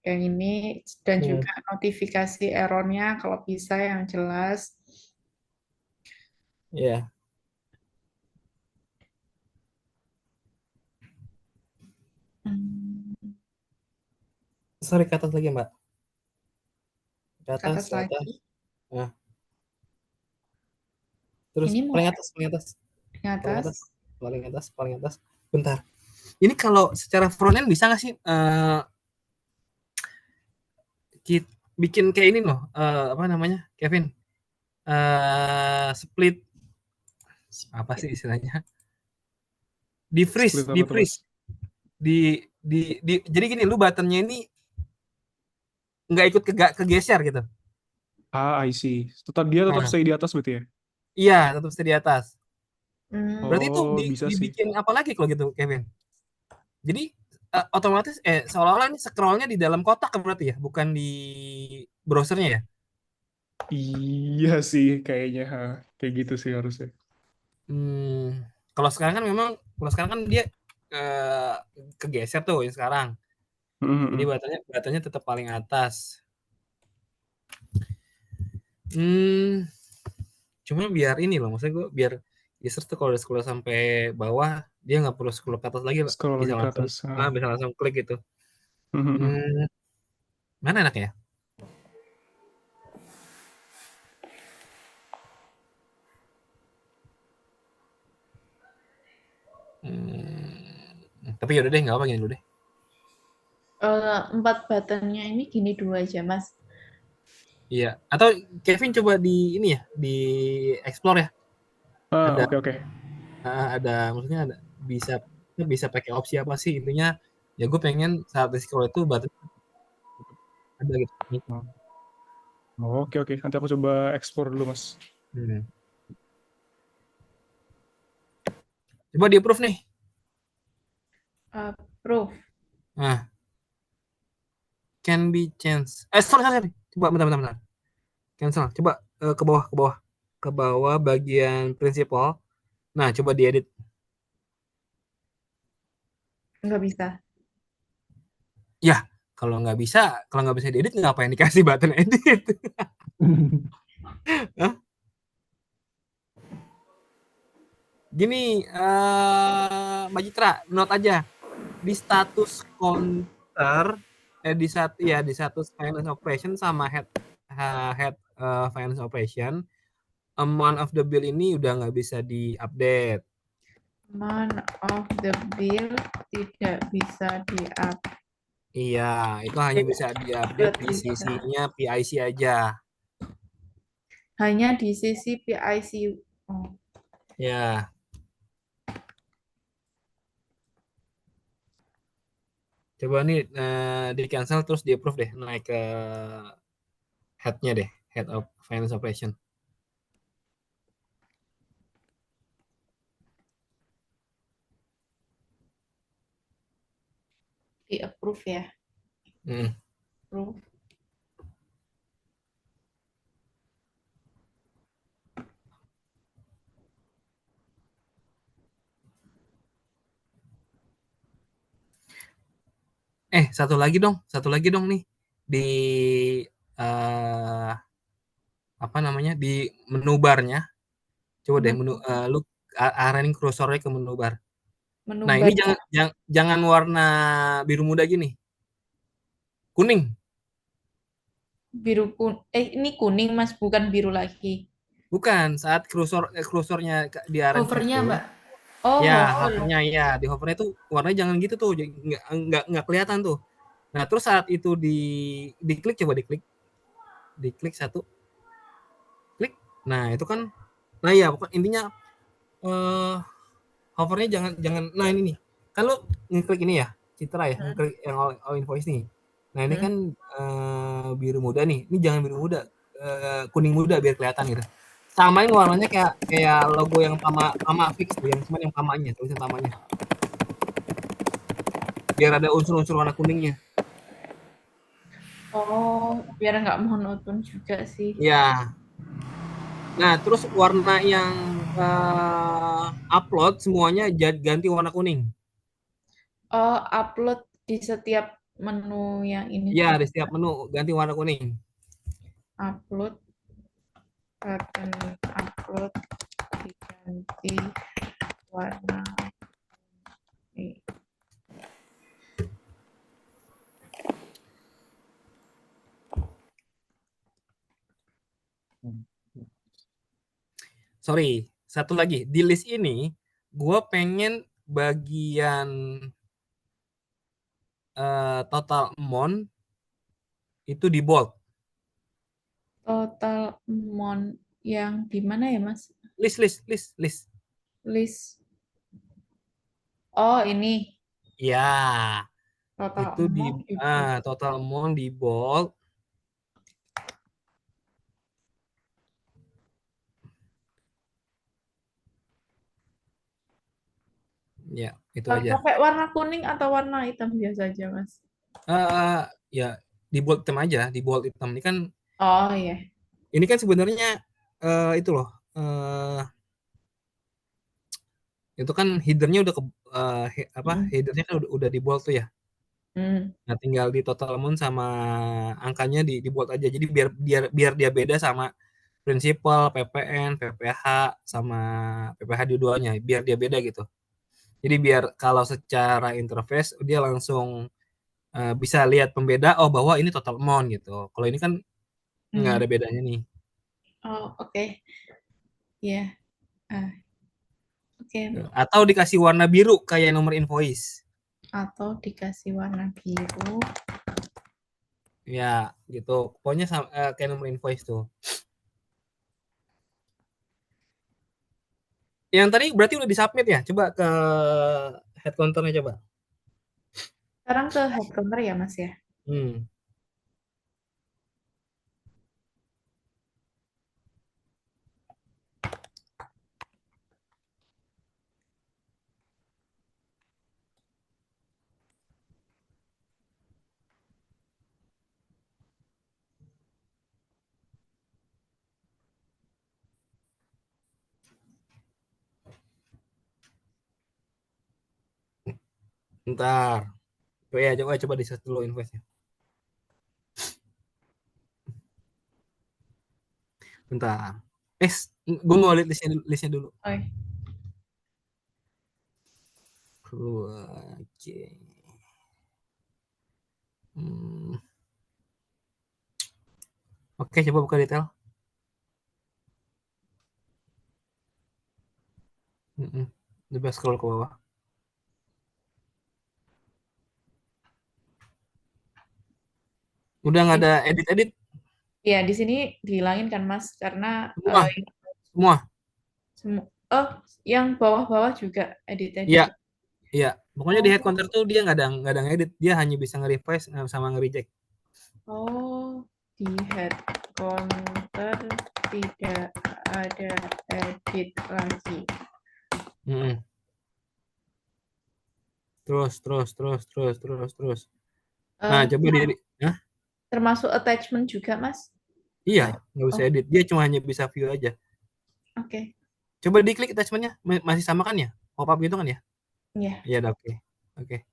Yang ini dan Hmm. juga notifikasi errornya kalau bisa yang jelas. Iya. Hmm, Sorry, ke atas lagi Mbak. Ke ke atas, atas ke atas. lagi. Nah, terus Ini mau paling atas. di atas. Paling atas. Bentar. Ini kalau secara front end bisa nggak sih bikin kayak ini loh, apa namanya, Kevin? Split apa sih istilahnya? Di freeze, Split apa tuh, Mas? jadi gini, lu buttonnya ini nggak ikut kegeser gitu. I see. Dia tetap Nah, stay di atas berarti ya? iya tetap stay di atas. Berarti itu Oh, bisa sih. dibikin apa lagi kalau gitu, Kevin? Jadi otomatis seolah-olah ini scrollnya di dalam kotak berarti ya, bukan di browsernya ya? Iya sih, kayaknya. Kayak gitu sih harusnya. Hmm, kalau sekarang kan dia eh, kegeser tuh yang sekarang. Jadi Mhm. buttonnya tetap paling atas. Hmm, cuma biar ini loh, maksudnya gue biar user tuh kalau udah scroll sampai bawah dia nggak perlu scroll ke atas lagi, Scroll bisa lagi ke langsung atas. bisa langsung klik gitu. Mhm. Hmm, mana enaknya? Tapi yaudah deh, nggak apa gini dulu deh. 4 buttonnya ini gini dua aja Mas. Iya. Atau Kevin coba di ini ya, di explore ya. Ada Oke. maksudnya bisa bisa pakai opsi apa sih intinya? Ya gue pengen saat di scroll itu button ada gitu. Oke. Nanti aku coba explore dulu, Mas. Hmm. Coba di approve nih. Proof. Nah, can be changed. Sorry. Coba bentar. Cancel. Coba ke bawah bagian principal. Nah, coba diedit. Nggak bisa. Ya, kalau nggak bisa diedit, ngapain dikasih button edit? Hah? Gini, Mbak Citra, note aja di status counter, di status finance operation sama head finance operation, amount of the bill ini udah nggak bisa diupdate. Amount of the bill tidak bisa di-update. Iya, itu hanya bisa diupdate di sisinya PIC aja. Hanya di sisi PIC. Oh. Ya, Coba nih di cancel terus di approve deh, naik ke head-nya deh, head of finance operation. Di approve ya. Mm. Approve. Satu lagi dong nih di eh apa namanya, di menu barnya. Coba deh Menu, lu arahin kursornya ke menu bar. menu Nah, ini bar jangan warna biru muda gini. Kuning. biru ini kuning Mas, bukan biru lagi. Bukan, saat kursornya di arrange Hovernya, itu, Mbak. Oh, ya hover. hovernya ya, di hovernya tuh warnanya jangan gitu tuh, nggak kelihatan tuh. Nah, terus saat itu diklik, coba diklik satu, klik. Nah, itu kan, nah ya, pokoknya intinya eh hovernya jangan jangan. Nah ini nih, kan lo ngeklik ini ya, Citra ya, ngeklik yang all invoice nih. Nah ini kan biru muda nih, ini jangan biru muda, kuning muda biar kelihatan gitu. Samain warnanya kayak logo yang Pama fix tuh, yang cuman yang Pamanya, tulisan Pamanya. Biar ada unsur-unsur warna kuningnya. Oh, biar nggak monoton juga sih. Ya. Nah, terus warna yang upload semuanya ganti warna kuning. Oh, upload di setiap menu yang ini Ya, juga. di setiap menu ganti warna kuning. Upload, button upload diganti warna kuning. Sorry, satu lagi. Di list ini, gue pengen bagian total amount itu di bold. Total amount yang di mana ya, Mas? List. List. Oh, ini Ya, total itu amount ibu. total amount di bold. Ya, itu aja. Pakai warna kuning atau warna hitam biasa aja, Mas? Ya, di bold hitam aja, di bold hitam. Oh, iya. Ini kan sebenarnya itu loh. eh itu kan headernya udah headernya kan udah di bold tuh ya. Hmm. Nah, tinggal di total amount sama angkanya di bold aja. Jadi biar biar biar dia beda sama prinsipal, PPN, PPH sama PPH di duanya, biar dia beda gitu. Jadi biar kalau secara interface dia langsung bisa lihat pembeda, oh bahwa ini total amount gitu. Kalau ini kan nggak Hmm. ada bedanya nih. Oh, oke. Ya. Oke. Atau dikasih warna biru kayak nomor invoice. Atau dikasih warna biru. Ya, gitu. Pokoknya kayak nomor invoice tuh. Yang tadi berarti udah disubmit ya? Coba ke head counternya coba. Sekarang ke head counter ya, Mas ya? Hmm. Bentar. Coba di search dulu invoice-nya. Bentar. Gue mau lihat listnya dulu. Oh, iya. Oke. Hmm. Oke, coba buka detail. Coba scroll ke bawah. Udah nggak ada edit-edit? Ya, di sini dihilangin kan, Mas, karena Semua. semua. Oh, yang bawah-bawah juga edit-edit. Iya, Iya, pokoknya di head Oh, counter tuh dia nggak ada ngedit, dia hanya bisa nge-revise sama nge-reject. oh, di head counter tidak ada edit lagi. Mm-mm. Terus. Nah, Eh, coba Hah? termasuk attachment juga, Mas? Iya, Oh, nggak bisa oh, edit. Dia cuma hanya bisa view aja. oke. Coba diklik attachment-nya, masih sama kan ya? Pop-up gitu kan ya? Ya. Iya, udah oke. Oke.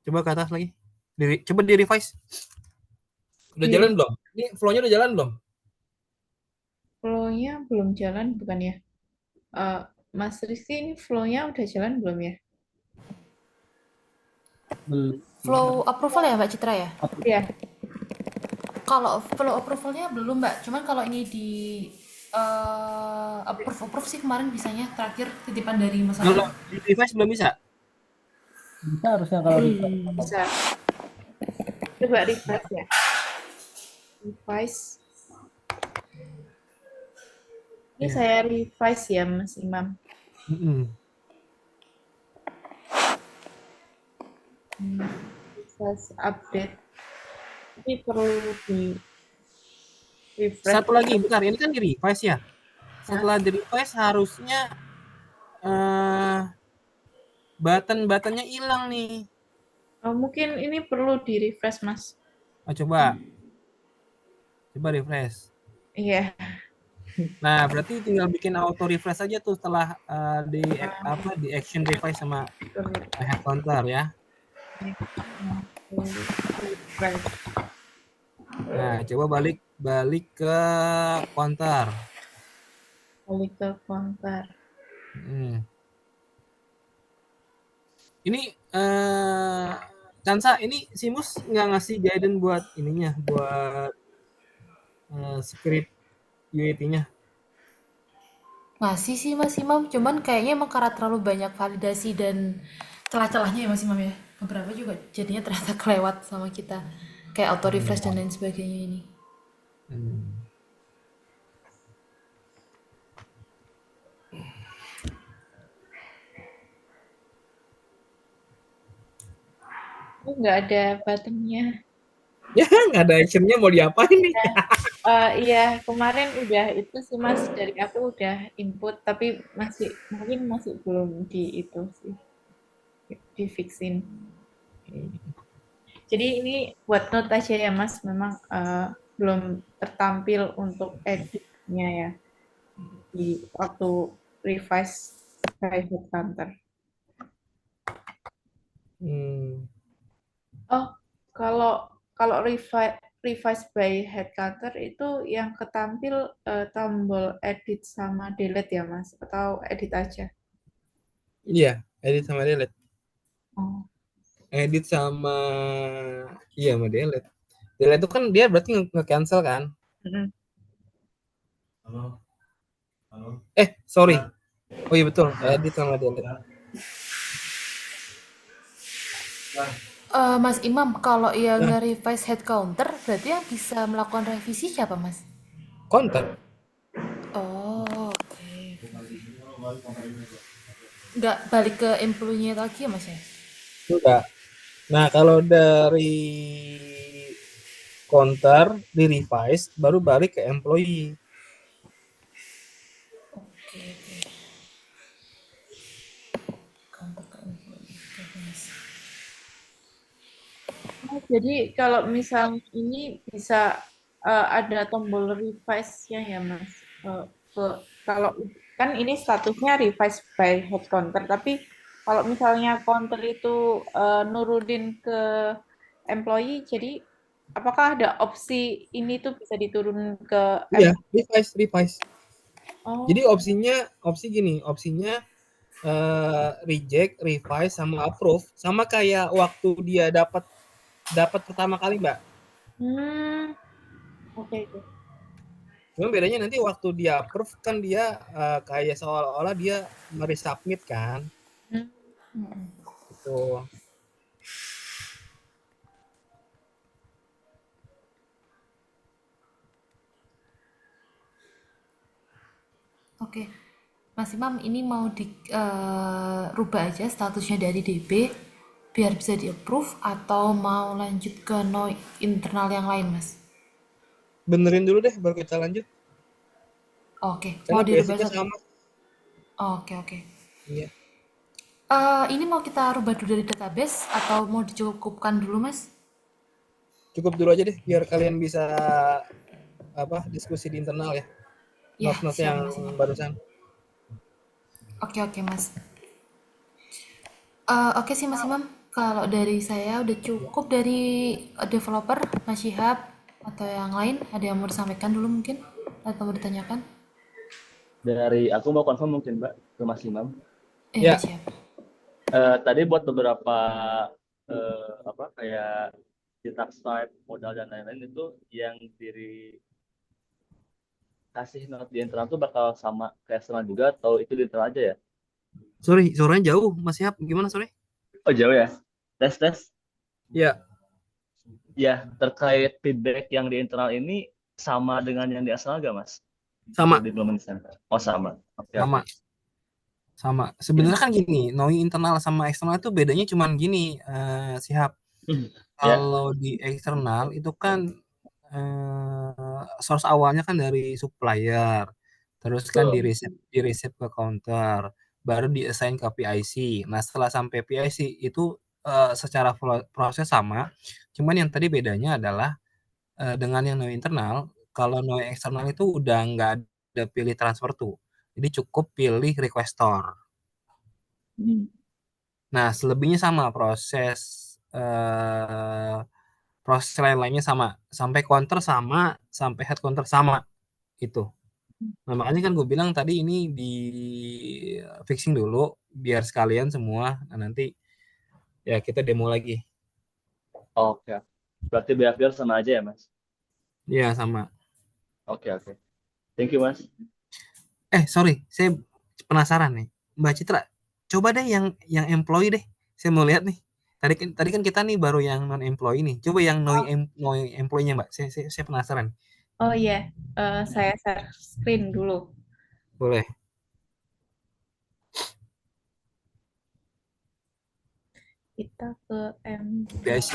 Coba ke atas lagi. Coba di revise. Udah Di jalan belum? Ini flow-nya udah jalan belum? flow-nya belum jalan, bukan ya? Eh, Mas Rizky, ini flow-nya udah jalan belum ya? Belum. Flow approval ya Mbak Citra ya? Iya. Kalau flow approvalnya belum Mbak, cuman kalau ini di approve sih kemarin bisanya terakhir titipan dari Mas Kalau Afif. di revise belum bisa? Bisa harusnya kalau di Bisa. Coba refresh ya. Revise. Ini Iya. saya revise ya, Mas Imam. Mm-mm. Revise update. Ini perlu di refresh. Satu lagi, bentar. Ini kan di revise ya. Setelah di revise harusnya button-buttonnya hilang nih. Oh, mungkin ini perlu di refresh, Mas. Coba refresh. Iya. Nah, berarti tinggal bikin auto refresh aja tuh setelah di action revise sama head counter ya. Refresh. Nah, coba balik ke counter. Balik ke counter. Ini Kansa, ini Simus nggak ngasih guidance buat ininya, buat script UAT-nya. Ngasih sih Mas Imam, cuman kayaknya emang karena terlalu banyak validasi dan celah-celahnya ya Mas Imam ya. Beberapa juga jadinya ternyata kelewat sama kita. Kayak auto refresh dan lain sebagainya ini. Oh, nggak ada buttonnya. Ya, nggak ada actionnya, mau diapain nih? Iya, kemarin udah itu sih Mas, dari aku udah input, tapi mungkin masih belum di itu sih, di fixin. Jadi ini buat note aja ya Mas, memang belum tertampil untuk editnya ya di waktu revise by headhunter. Oh, kalau kalau revise by headhunter itu yang ketampil tombol edit sama delete ya Mas, atau edit aja? Iya, edit sama delete. Oh. Edit sama delete. Delete itu kan dia berarti nge-cancel kan? Sorry. Oh iya betul, edit sama delete. Mas Imam, kalau yang nge-revise head counter, berarti yang bisa melakukan revisi siapa Mas? Counter. Oh, oke. Nggak balik ke employee-nya lagi ya Mas ya? Enggak. Nah, kalau dari counter di revise baru balik ke employee. Oke. Counter ke employee. Oke, Mas. Jadi kalau misal ini bisa ada tombol revise-nya ya Mas. Kalau kan ini statusnya revise by head counter, tapi kalau misalnya counter itu nurunin ke employee, jadi apakah ada opsi ini tuh bisa diturun ke Iya, revise. Oh, Jadi opsinya reject, revise sama approve, sama kayak waktu dia dapat pertama kali, Mbak. oke. Cuma bedanya nanti waktu dia approve kan dia kayak seolah-olah dia meresubmit kan. Gitu. Oke, Mas Imam, ini mau rubah aja statusnya dari DB biar bisa di-approve atau mau lanjut ke no internal yang lain, Mas? Benerin dulu deh, baru kita lanjut. Oke, mau Karena dirubah basicnya satu. sama. Oke. Iya. Ini mau kita rubah dulu dari database atau mau dicukupkan dulu, Mas? Cukup dulu aja deh, biar kalian bisa diskusi di internal ya. Ya, Not-not siap, yang Mas Imam. barusan. Oke, Mas. Oke sih, Mas Imam. Kalau dari saya udah cukup dari developer, Mas Syihab, atau yang lain. Ada yang mau disampaikan dulu mungkin? Atau mau ditanyakan? Dari aku mau confirm mungkin Mbak ke Mas Imam. Ya. Siap. Tadi buat beberapa kayak di tax type, modal dan lain-lain itu yang kasih not di internal tuh bakal sama ke eksternal juga atau itu di internal aja ya? Sorry, suaranya jauh, Mas Siap. Gimana, sorry? Oh jauh ya. Tes. Ya, Ya, terkait feedback yang di internal ini sama dengan yang di eksternal gak Mas? sama. Di Development Center. Oh sama. Oke. Sama. Sebenarnya kan gini, NOI internal sama eksternal itu bedanya cuman gini, Siap. Ya. Kalau di eksternal itu kan source awalnya kan dari supplier, terus kan Betul. di-receive ke counter, baru di-assign ke PIC. Nah, setelah sampai PIC itu secara proses sama, cuman yang tadi bedanya adalah dengan yang NOI internal, kalau NOI eksternal itu udah nggak ada pilih transfer to, jadi cukup pilih requestor. Nah, selebihnya sama eh, proses lain-lainnya sama, sampai counter sama, sampai head counter sama itu. Nah, makanya kan gue bilang tadi ini di fixing dulu biar sekalian semua. Nah, nanti ya kita demo lagi. Oke. Berarti behavior sama aja ya Mas? Iya, sama. Oke. Thank you Mas. Sorry, saya penasaran nih. Mbak Citra, coba deh yang employee deh. Saya mau lihat nih. Tadi kan kita nih baru yang non employee nih. Coba yang non employee-nya, Mbak. Saya penasaran. Oh iya, saya share screen dulu. Boleh. Kita ke PIC.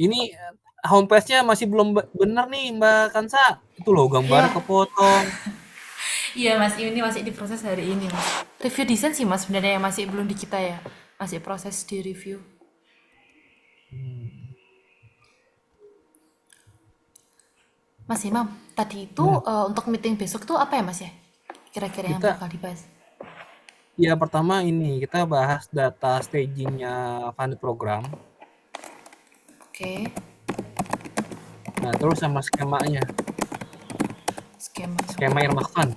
Ini homepage-nya masih belum benar nih, Mbak Kansa. Itu loh gambarnya Iya. kepotong. Iya, Mas, ini masih diproses hari ini, Mas. Review desain sih, Mas, sebenarnya yang masih belum di kita ya. Masih proses di review. Mas Imam, tadi itu untuk meeting besok tuh apa ya, Mas ya? Kira-kira yang Kita bakal dibahas. ya pertama ini kita bahas data stagingnya funded program. Oke, Nah, terus sama skemanya. Skema Irma Fund.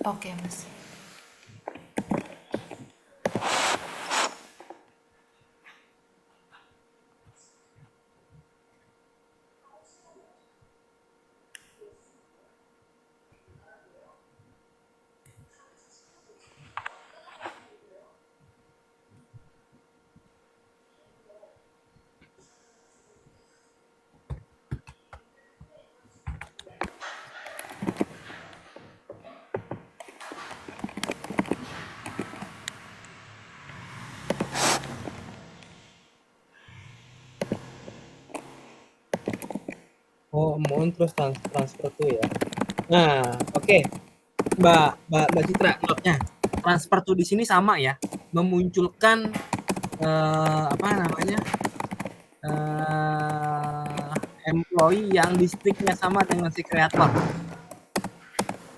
Oke, Mas. Oh, amount terus transfer tuh ya. Nah, oke. Mbak Citra, note-nya. Transfer tuh di sini sama ya. Memunculkan employee yang distriknya sama dengan si kreator.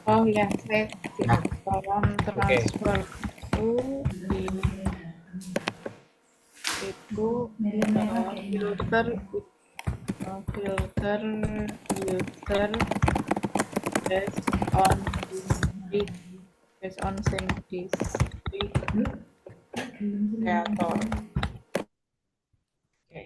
Oh ya, saya Nah, tolong transfer itu di itu filter user based on same district creator. Oke.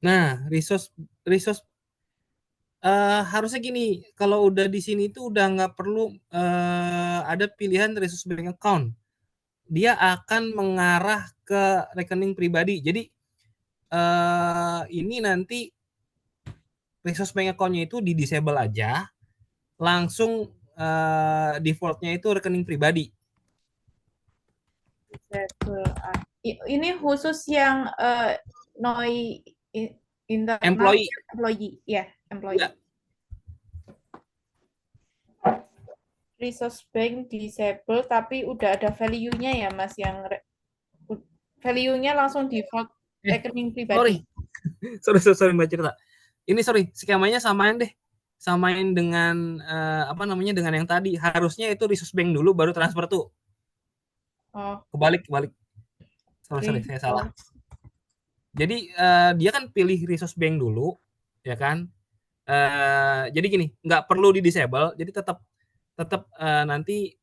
Nah, resource Harusnya gini, kalau udah di sini tuh udah nggak perlu ada pilihan resource bank account. Dia akan mengarah ke rekening pribadi. Jadi ini nanti resource bank account-nya itu di disable aja, langsung defaultnya itu rekening pribadi. Disable. Ini khusus yang NOI internal Employee. employee, ya, employee. Ya, Resource bank disable tapi udah ada value-nya ya Mas, yang value-nya langsung default rekening pribadi. sorry Mbak cerita. Ini skemanya samain deh. Samain dengan apa namanya, dengan yang tadi. Harusnya itu resource bank dulu baru transfer tuh. Oh, Kebalik. Sorry, saya salah. Jadi dia kan pilih resource bank dulu, ya kan? Jadi gini, nggak perlu di disable. Jadi tetap nanti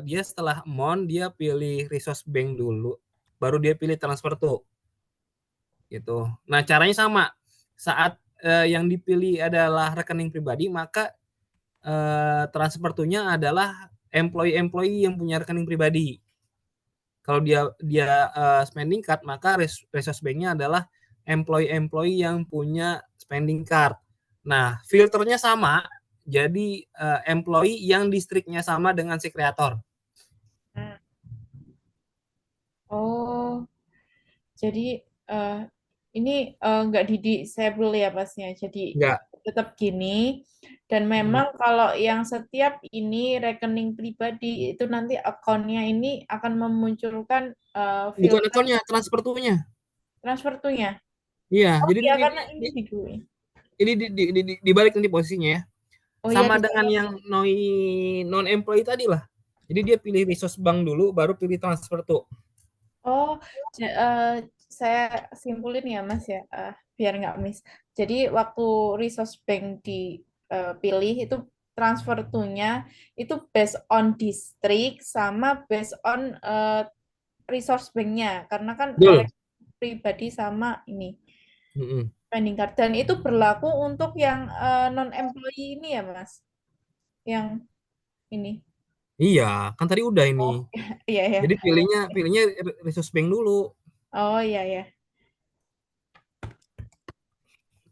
dia setelah amount dia pilih resource bank dulu, baru dia pilih transfer tuh, gitu. Nah caranya sama. Saat yang dipilih adalah rekening pribadi, maka transfer to-nya adalah employee yang punya rekening pribadi. Kalau dia spending card, maka resource bank-nya adalah employee yang punya spending card. Nah, filternya sama, jadi employee yang distriknya sama dengan si kreator. oh, jadi ini nggak di disable ya Masnya. Jadi Enggak. tetap gini. Dan memang kalau yang setiap ini rekening pribadi itu nanti akunnya ini akan memunculkan Bukan filter akunnya, transfer to-nya. transfer to-nya. Iya, Oh jadi iya, karena ini ini dibalik nanti posisinya ya. Oh iya, Sama dengan yang non employee tadi lah. Jadi dia pilih resource bank dulu, baru pilih transfer to. Oh, saya simpulin ya Mas ya, biar nggak miss. Jadi waktu resource bank dipilih itu transfer to-nya itu based on district sama based on resource bank-nya, karena kan Betul. pribadi sama ini Mm-mm. spending card, dan itu berlaku untuk yang non employee ini ya Mas, yang ini. Iya, kan tadi udah ini. Oh iya ya. Jadi pilihnya resource bank dulu. Oh iya ya.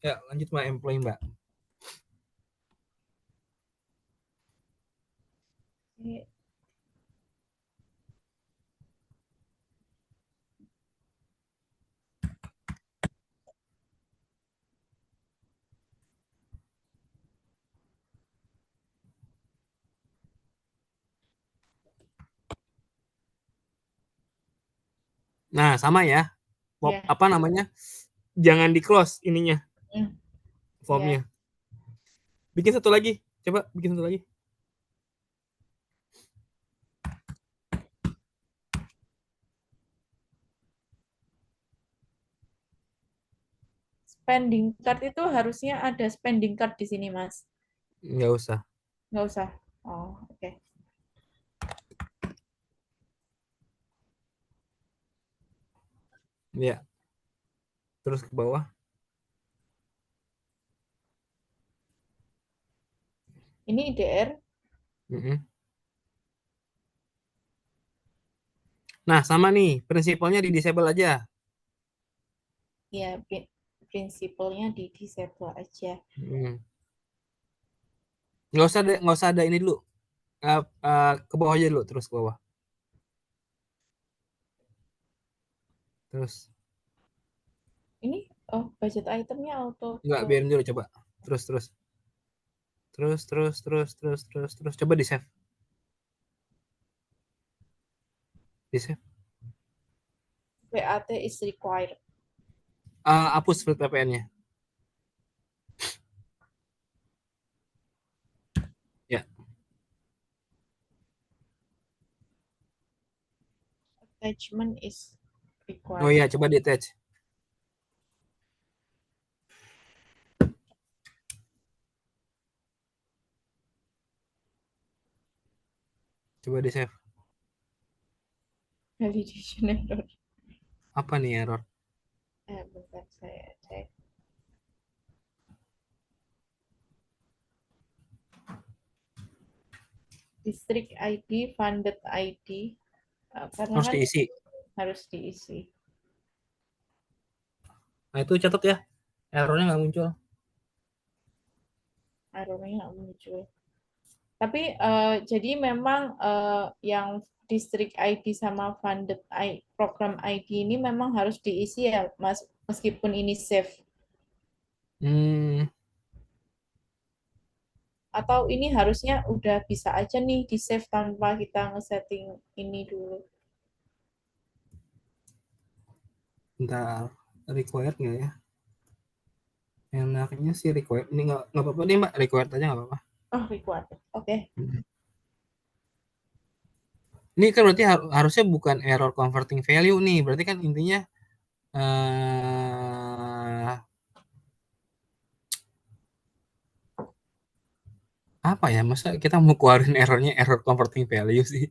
Ya, lanjut Mbak, employee Mbak. Nah, sama ya. Ya. Apa namanya? Jangan di close ininya, Hmm. formnya. Bikin satu lagi. Coba bikin satu lagi. Spending card itu harusnya ada spending card di sini, Mas. Nggak usah. Nggak usah. Oh, oke. Ya. Terus ke bawah. Ini IDR. Mm-mm. Nah, sama nih. Prinsipalnya di disable aja. Ya, prinsipalnya di disable aja. Nggak usah ada ini dulu. Ke bawah aja dulu, terus ke bawah. Terus. Ini, oh, budget itemnya auto. Nggak, biarin dulu coba. Terus. Coba di save. Di save. VAT is required. Hapus field PPN-nya. Ya. Attachment is required. Oh iya, coba di attach. Coba di save. Validation error. Apa nih error? Bentar saya cek. district ID, funded ID, karena Harus kan diisi. harus diisi. Nah itu catat ya, errornya nggak muncul. Errornya nggak muncul. Tapi jadi memang yang district ID sama funded program ID ini memang harus diisi ya, Mas, meskipun ini save. Hmm, Atau ini harusnya udah bisa aja nih di save tanpa kita ngesetting ini dulu. bentar, required nggak ya? Enaknya sih required. Ini nggak apa-apa deh Mbak, required aja nggak apa-apa. Oh, required. Oke. Ini kan berarti harusnya bukan error converting value nih. Berarti kan intinya apa ya? Masa kita mau keluarin errornya error converting value sih?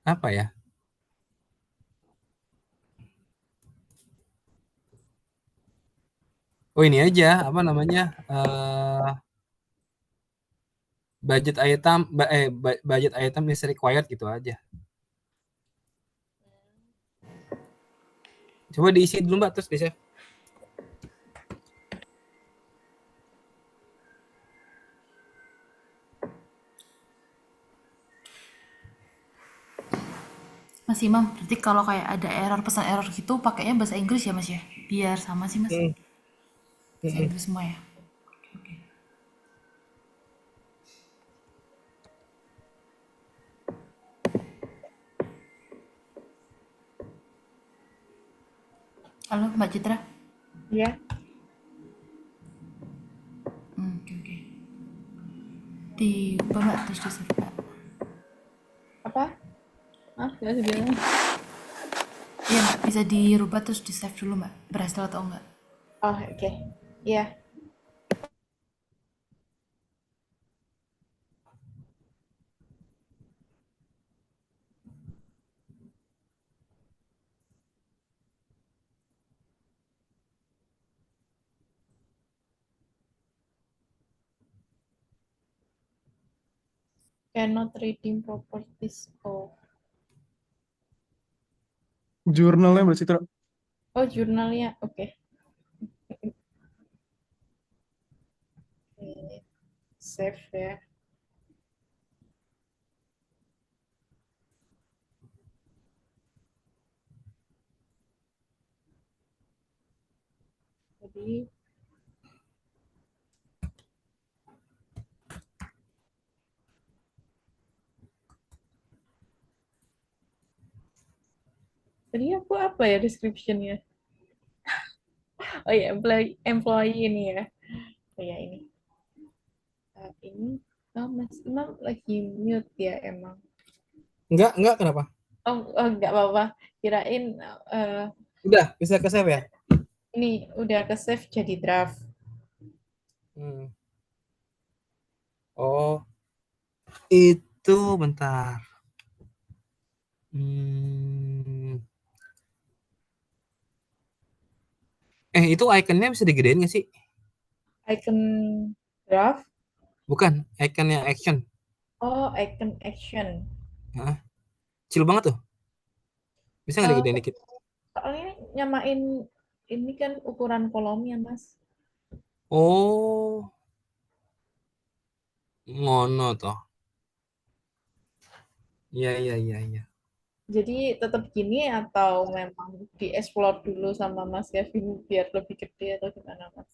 Apa ya? Oh ini aja, apa namanya? Budget item, budget item is required gitu aja. Coba diisi dulu Mbak, terus di save. Mas Imam, berarti kalau kayak ada error, pesan error gitu, pakainya bahasa Inggris ya Mas ya? Biar sama sih Mas. Bahasa Inggris semua ya? Oke. Halo Mbak Citra? Ya. Oke. Diubah Mbak, terus di save Mbak. Apa? Nggak sebenarnya. Iya Mbak, bisa dirubah terus di save dulu Mbak. Berhasil atau enggak? Oh, oke. Iya. Cannot redeem properties of. Jurnalnya Mbak Citra. Oh, jurnalnya. Oke. Save ya. Jadi tadi aku apa ya description-nya? Oh ya, employee ini ya. Oh ya ini. Ini Mas Imam lagi mute ya emang. Enggak, kenapa? Oh, nggak apa-apa. Kirain Udah, bisa ke save ya? ini udah ke save jadi draft. Oh, itu bentar. Itu ikonnya bisa digedein nggak sih? Icon draft. Bukan, ikonnya action. Oh, icon action. Hah? Kecil banget tuh. Bisa nggak digedein dikit? Soalnya nyamain ini kan ukuran kolomnya, Mas. Oh, ngono toh. Iya. Jadi tetap gini atau memang dieksplor dulu sama Mas Kevin biar lebih gede atau gimana, Mas?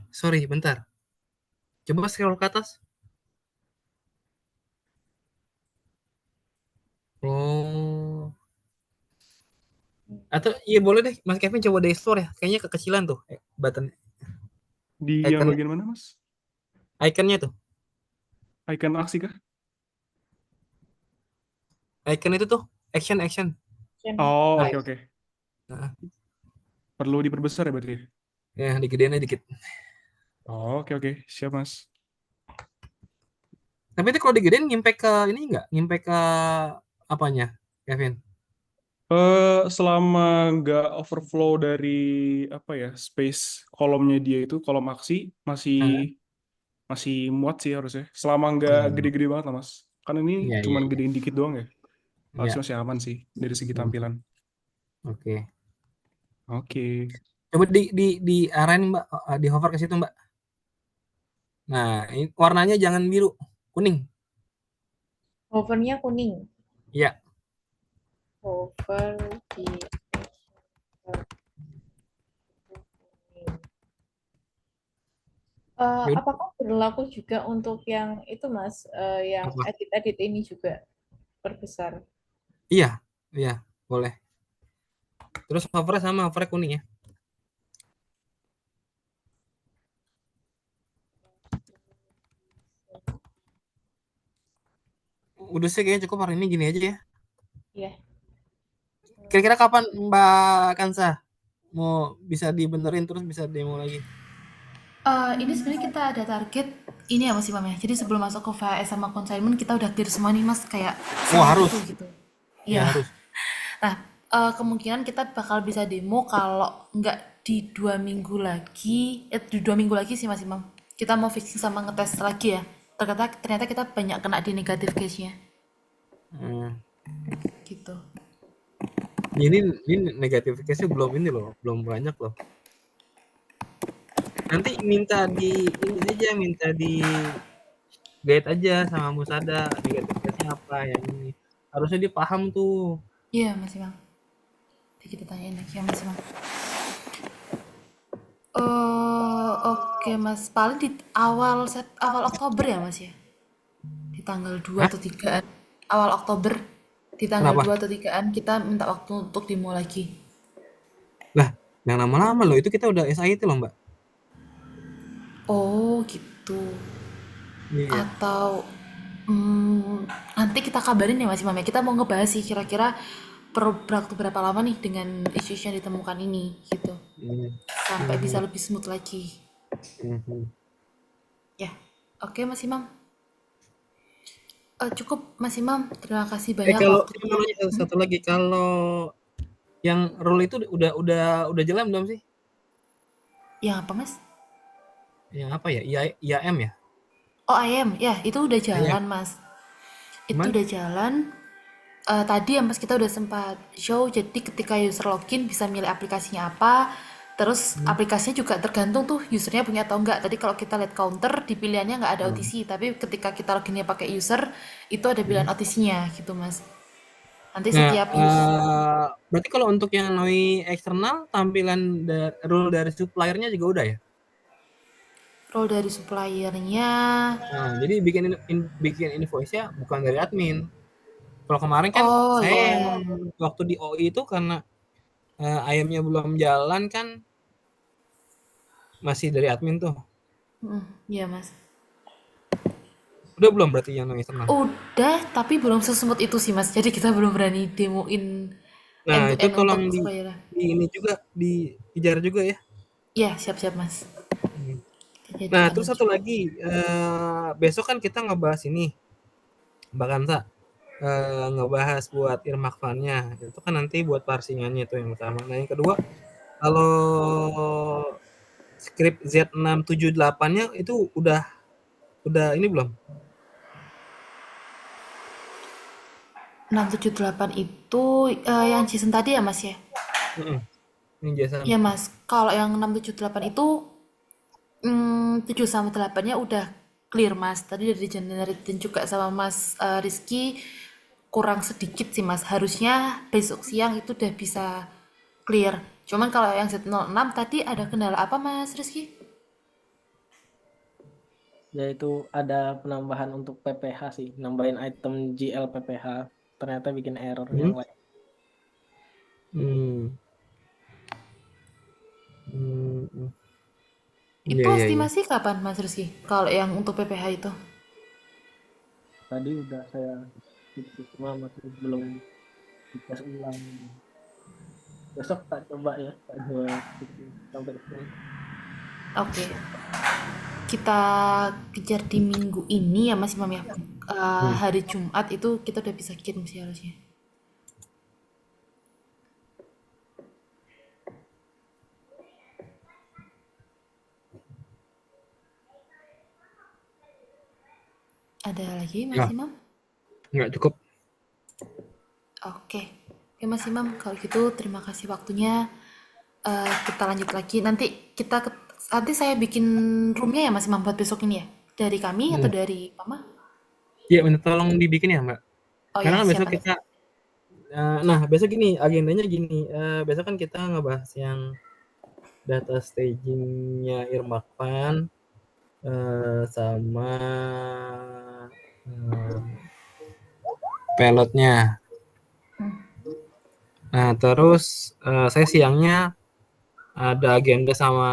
Sorry, bentar. Coba scroll ke atas. Oh. Atau iya boleh deh, Mas Kevin coba di explore ya. Kayaknya kekecilan tuh button Di yang ikonnya. bagian mana Mas? Ikonnya tuh. Icon aksi kah? Icon itu tuh action. Oh, Nah, oke. nah, Perlu diperbesar ya berarti? ya digedein aja dikit. Oh, oke. Siap Mas. Tapi itu kalau digedein ngimpact ke ini enggak? Ngimpact ke apanya, Kevin? Selama nggak overflow dari apa ya space kolomnya dia itu kolom aksi Nah, masih muat sih harusnya. Selama nggak oh, gede-gede banget lah mas. Kan ini iya iya cuman iya. gedein dikit doang ya. Harusnya Iya. masih aman sih dari segi Hmm, tampilan. Oke. Oke. Coba di arahin Mbak, di hover ke situ Mbak. Nah, ini warnanya jangan biru, kuning. Hovernya kuning. Iya. Hover di kuning. Yaudah, Apakah berlaku juga untuk yang itu Mas, yang apa? edit-edit ini juga perbesar? Iya, iya, boleh. Terus hovernya sama, hovernya kuning ya. Udah sih kayaknya cukup hari ini gini aja ya. Iya. Kira-kira kapan Mbak Kansa mau bisa dibenerin terus bisa demo lagi? Ini sebenarnya kita ada target ini ya Mas Imam ya. Jadi sebelum masuk ke VHS sama consignment kita udah clear semua nih Mas kayak Wah semua itu harus, gitu. ya Iya. harus. Nah, kemungkinan kita bakal bisa demo kalau nggak di 2 minggu lagi, di 2 minggu lagi sih Mas Imam. Kita mau fixing sama ngetes lagi ya. Ternyata kita banyak kena di negatif case-nya Hmm. gitu. Ini negatifikasi belum ini loh, belum banyak loh. Nanti minta di ini aja, minta di guide aja sama Musada negatifikasinya apa yang ini. Harusnya dia paham tuh. Iya Mas Imam. Nanti kita tanyain lagi ya Mas Imam. Oke Mas, paling di awal Oktober ya Mas ya? Di tanggal 2 Hah? atau 3-an. Awal Oktober, di tanggal Kenapa? 2 atau 3-an kita minta waktu untuk demo lagi. Lah, yang lama-lama loh itu kita udah SIT loh Mbak. Oh gitu. Iya. Atau nanti kita kabarin ya Mas Imam ya. Kita mau ngebahas sih kira-kira perlu waktu berapa lama nih dengan isu yang ditemukan ini gitu. Hmm. Sampai bisa Mhm. lebih smooth lagi. Mhm. Ya, oke Mas Imam. Cukup Mas Imam. Terima kasih banyak Kalau saya mau waktunya. nanya satu lagi, kalau yang rule itu udah jalan belum sih? Yang apa Mas? Yang apa ya? IAM ya? Oh IM, ya itu udah IAM. jalan Mas. Itu Cuman udah jalan. Tadi ya Mas kita udah sempat show. Jadi ketika user login bisa milih aplikasinya apa. Terus hmm, aplikasinya juga tergantung tuh usernya punya atau enggak. Tadi kalau kita lihat counter di pilihannya nggak ada hmm, OTC. Tapi ketika kita loginnya pakai user itu ada hmm. pilihan OTC-nya gitu Mas. Nanti Nah, setiap user berarti kalau untuk yang NOI eksternal tampilan rule dari suppliernya juga udah ya? role dari suppliernya. Nah, jadi bikin invoice-nya bukan dari admin. Kalau kemarin kan Oh saya iya, yang waktu di OI itu karena IAM-nya belum jalan kan masih dari admin tuh. iya Mas. Udah belum berarti yang NOI eksternal? Udah, tapi belum sesmooth itu sih Mas. Jadi kita belum berani demoin Nah, end to itu end tolong untuk supplier. di ini juga dikejar juga ya. Iya, siap-siap Mas. Hmm. Kita Nah, jadikan terus satu juga. lagi, besok kan kita ngebahas ini, Mbak Kansa, ngebahas buat Irmak Fund-nya. Itu kan nanti buat parsingannya itu yang utama. Nah, yang kedua, kalau script Z678-nya itu udah ini belum? 678 itu yang Jason tadi ya Mas ya? Heeh, ini Jason. Ya Mas, kalau yang 678 itu 7 sama 8-nya udah clear Mas. Tadi udah di-generatein juga sama Mas Rizky. Kurang sedikit sih Mas. Harusnya besok siang itu udah bisa clear. Cuman kalau yang Z06 tadi ada kendala apa Mas Rizky? Yaitu ada penambahan untuk PPH sih, nambahin item GL PPH. Ternyata bikin error yang Hmm. lain. Hmm. Hmm. Hmm. Iya, Itu iya, iya. estimasi kapan Mas Rizky? Kalau yang untuk PPH itu? Tadi udah saya fix semua, masih belum dites ulang. Besok tak coba ya, tak coba fixin sampai Senin. Oke. Kita kejar di minggu ini ya Mas Imam ya. Hmm. Hari Jumat itu kita udah bisa kirim sih harusnya. Ada lagi Mas Ya, Imam? nggak cukup. Oke. Oke Mas Imam, kalau gitu terima kasih waktunya. Kita lanjut lagi. Nanti saya bikin roomnya ya Mas Imam buat besok ini ya. Dari kami atau Hmm. dari Mama? Iya, minta tolong dibikin ya, Mbak. Oh Karena ya, kan siap besok nanti. kita, nah besok gini, agendanya gini. Besok kan kita ngebahas yang data stagingnya Irmapan sama eh, pilotnya. Nah, terus saya siangnya ada agenda sama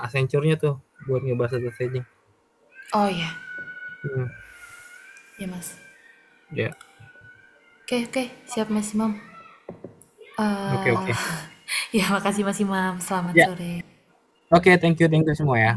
Accenture-nya tuh buat ngebahas data staging. Oh ya, Hmm, ya Mas. ya, Oke, siap Mas Imam. oke, Eh, oke. ya makasih Mas Imam. Selamat Ya, sore. oke, thank you semua ya.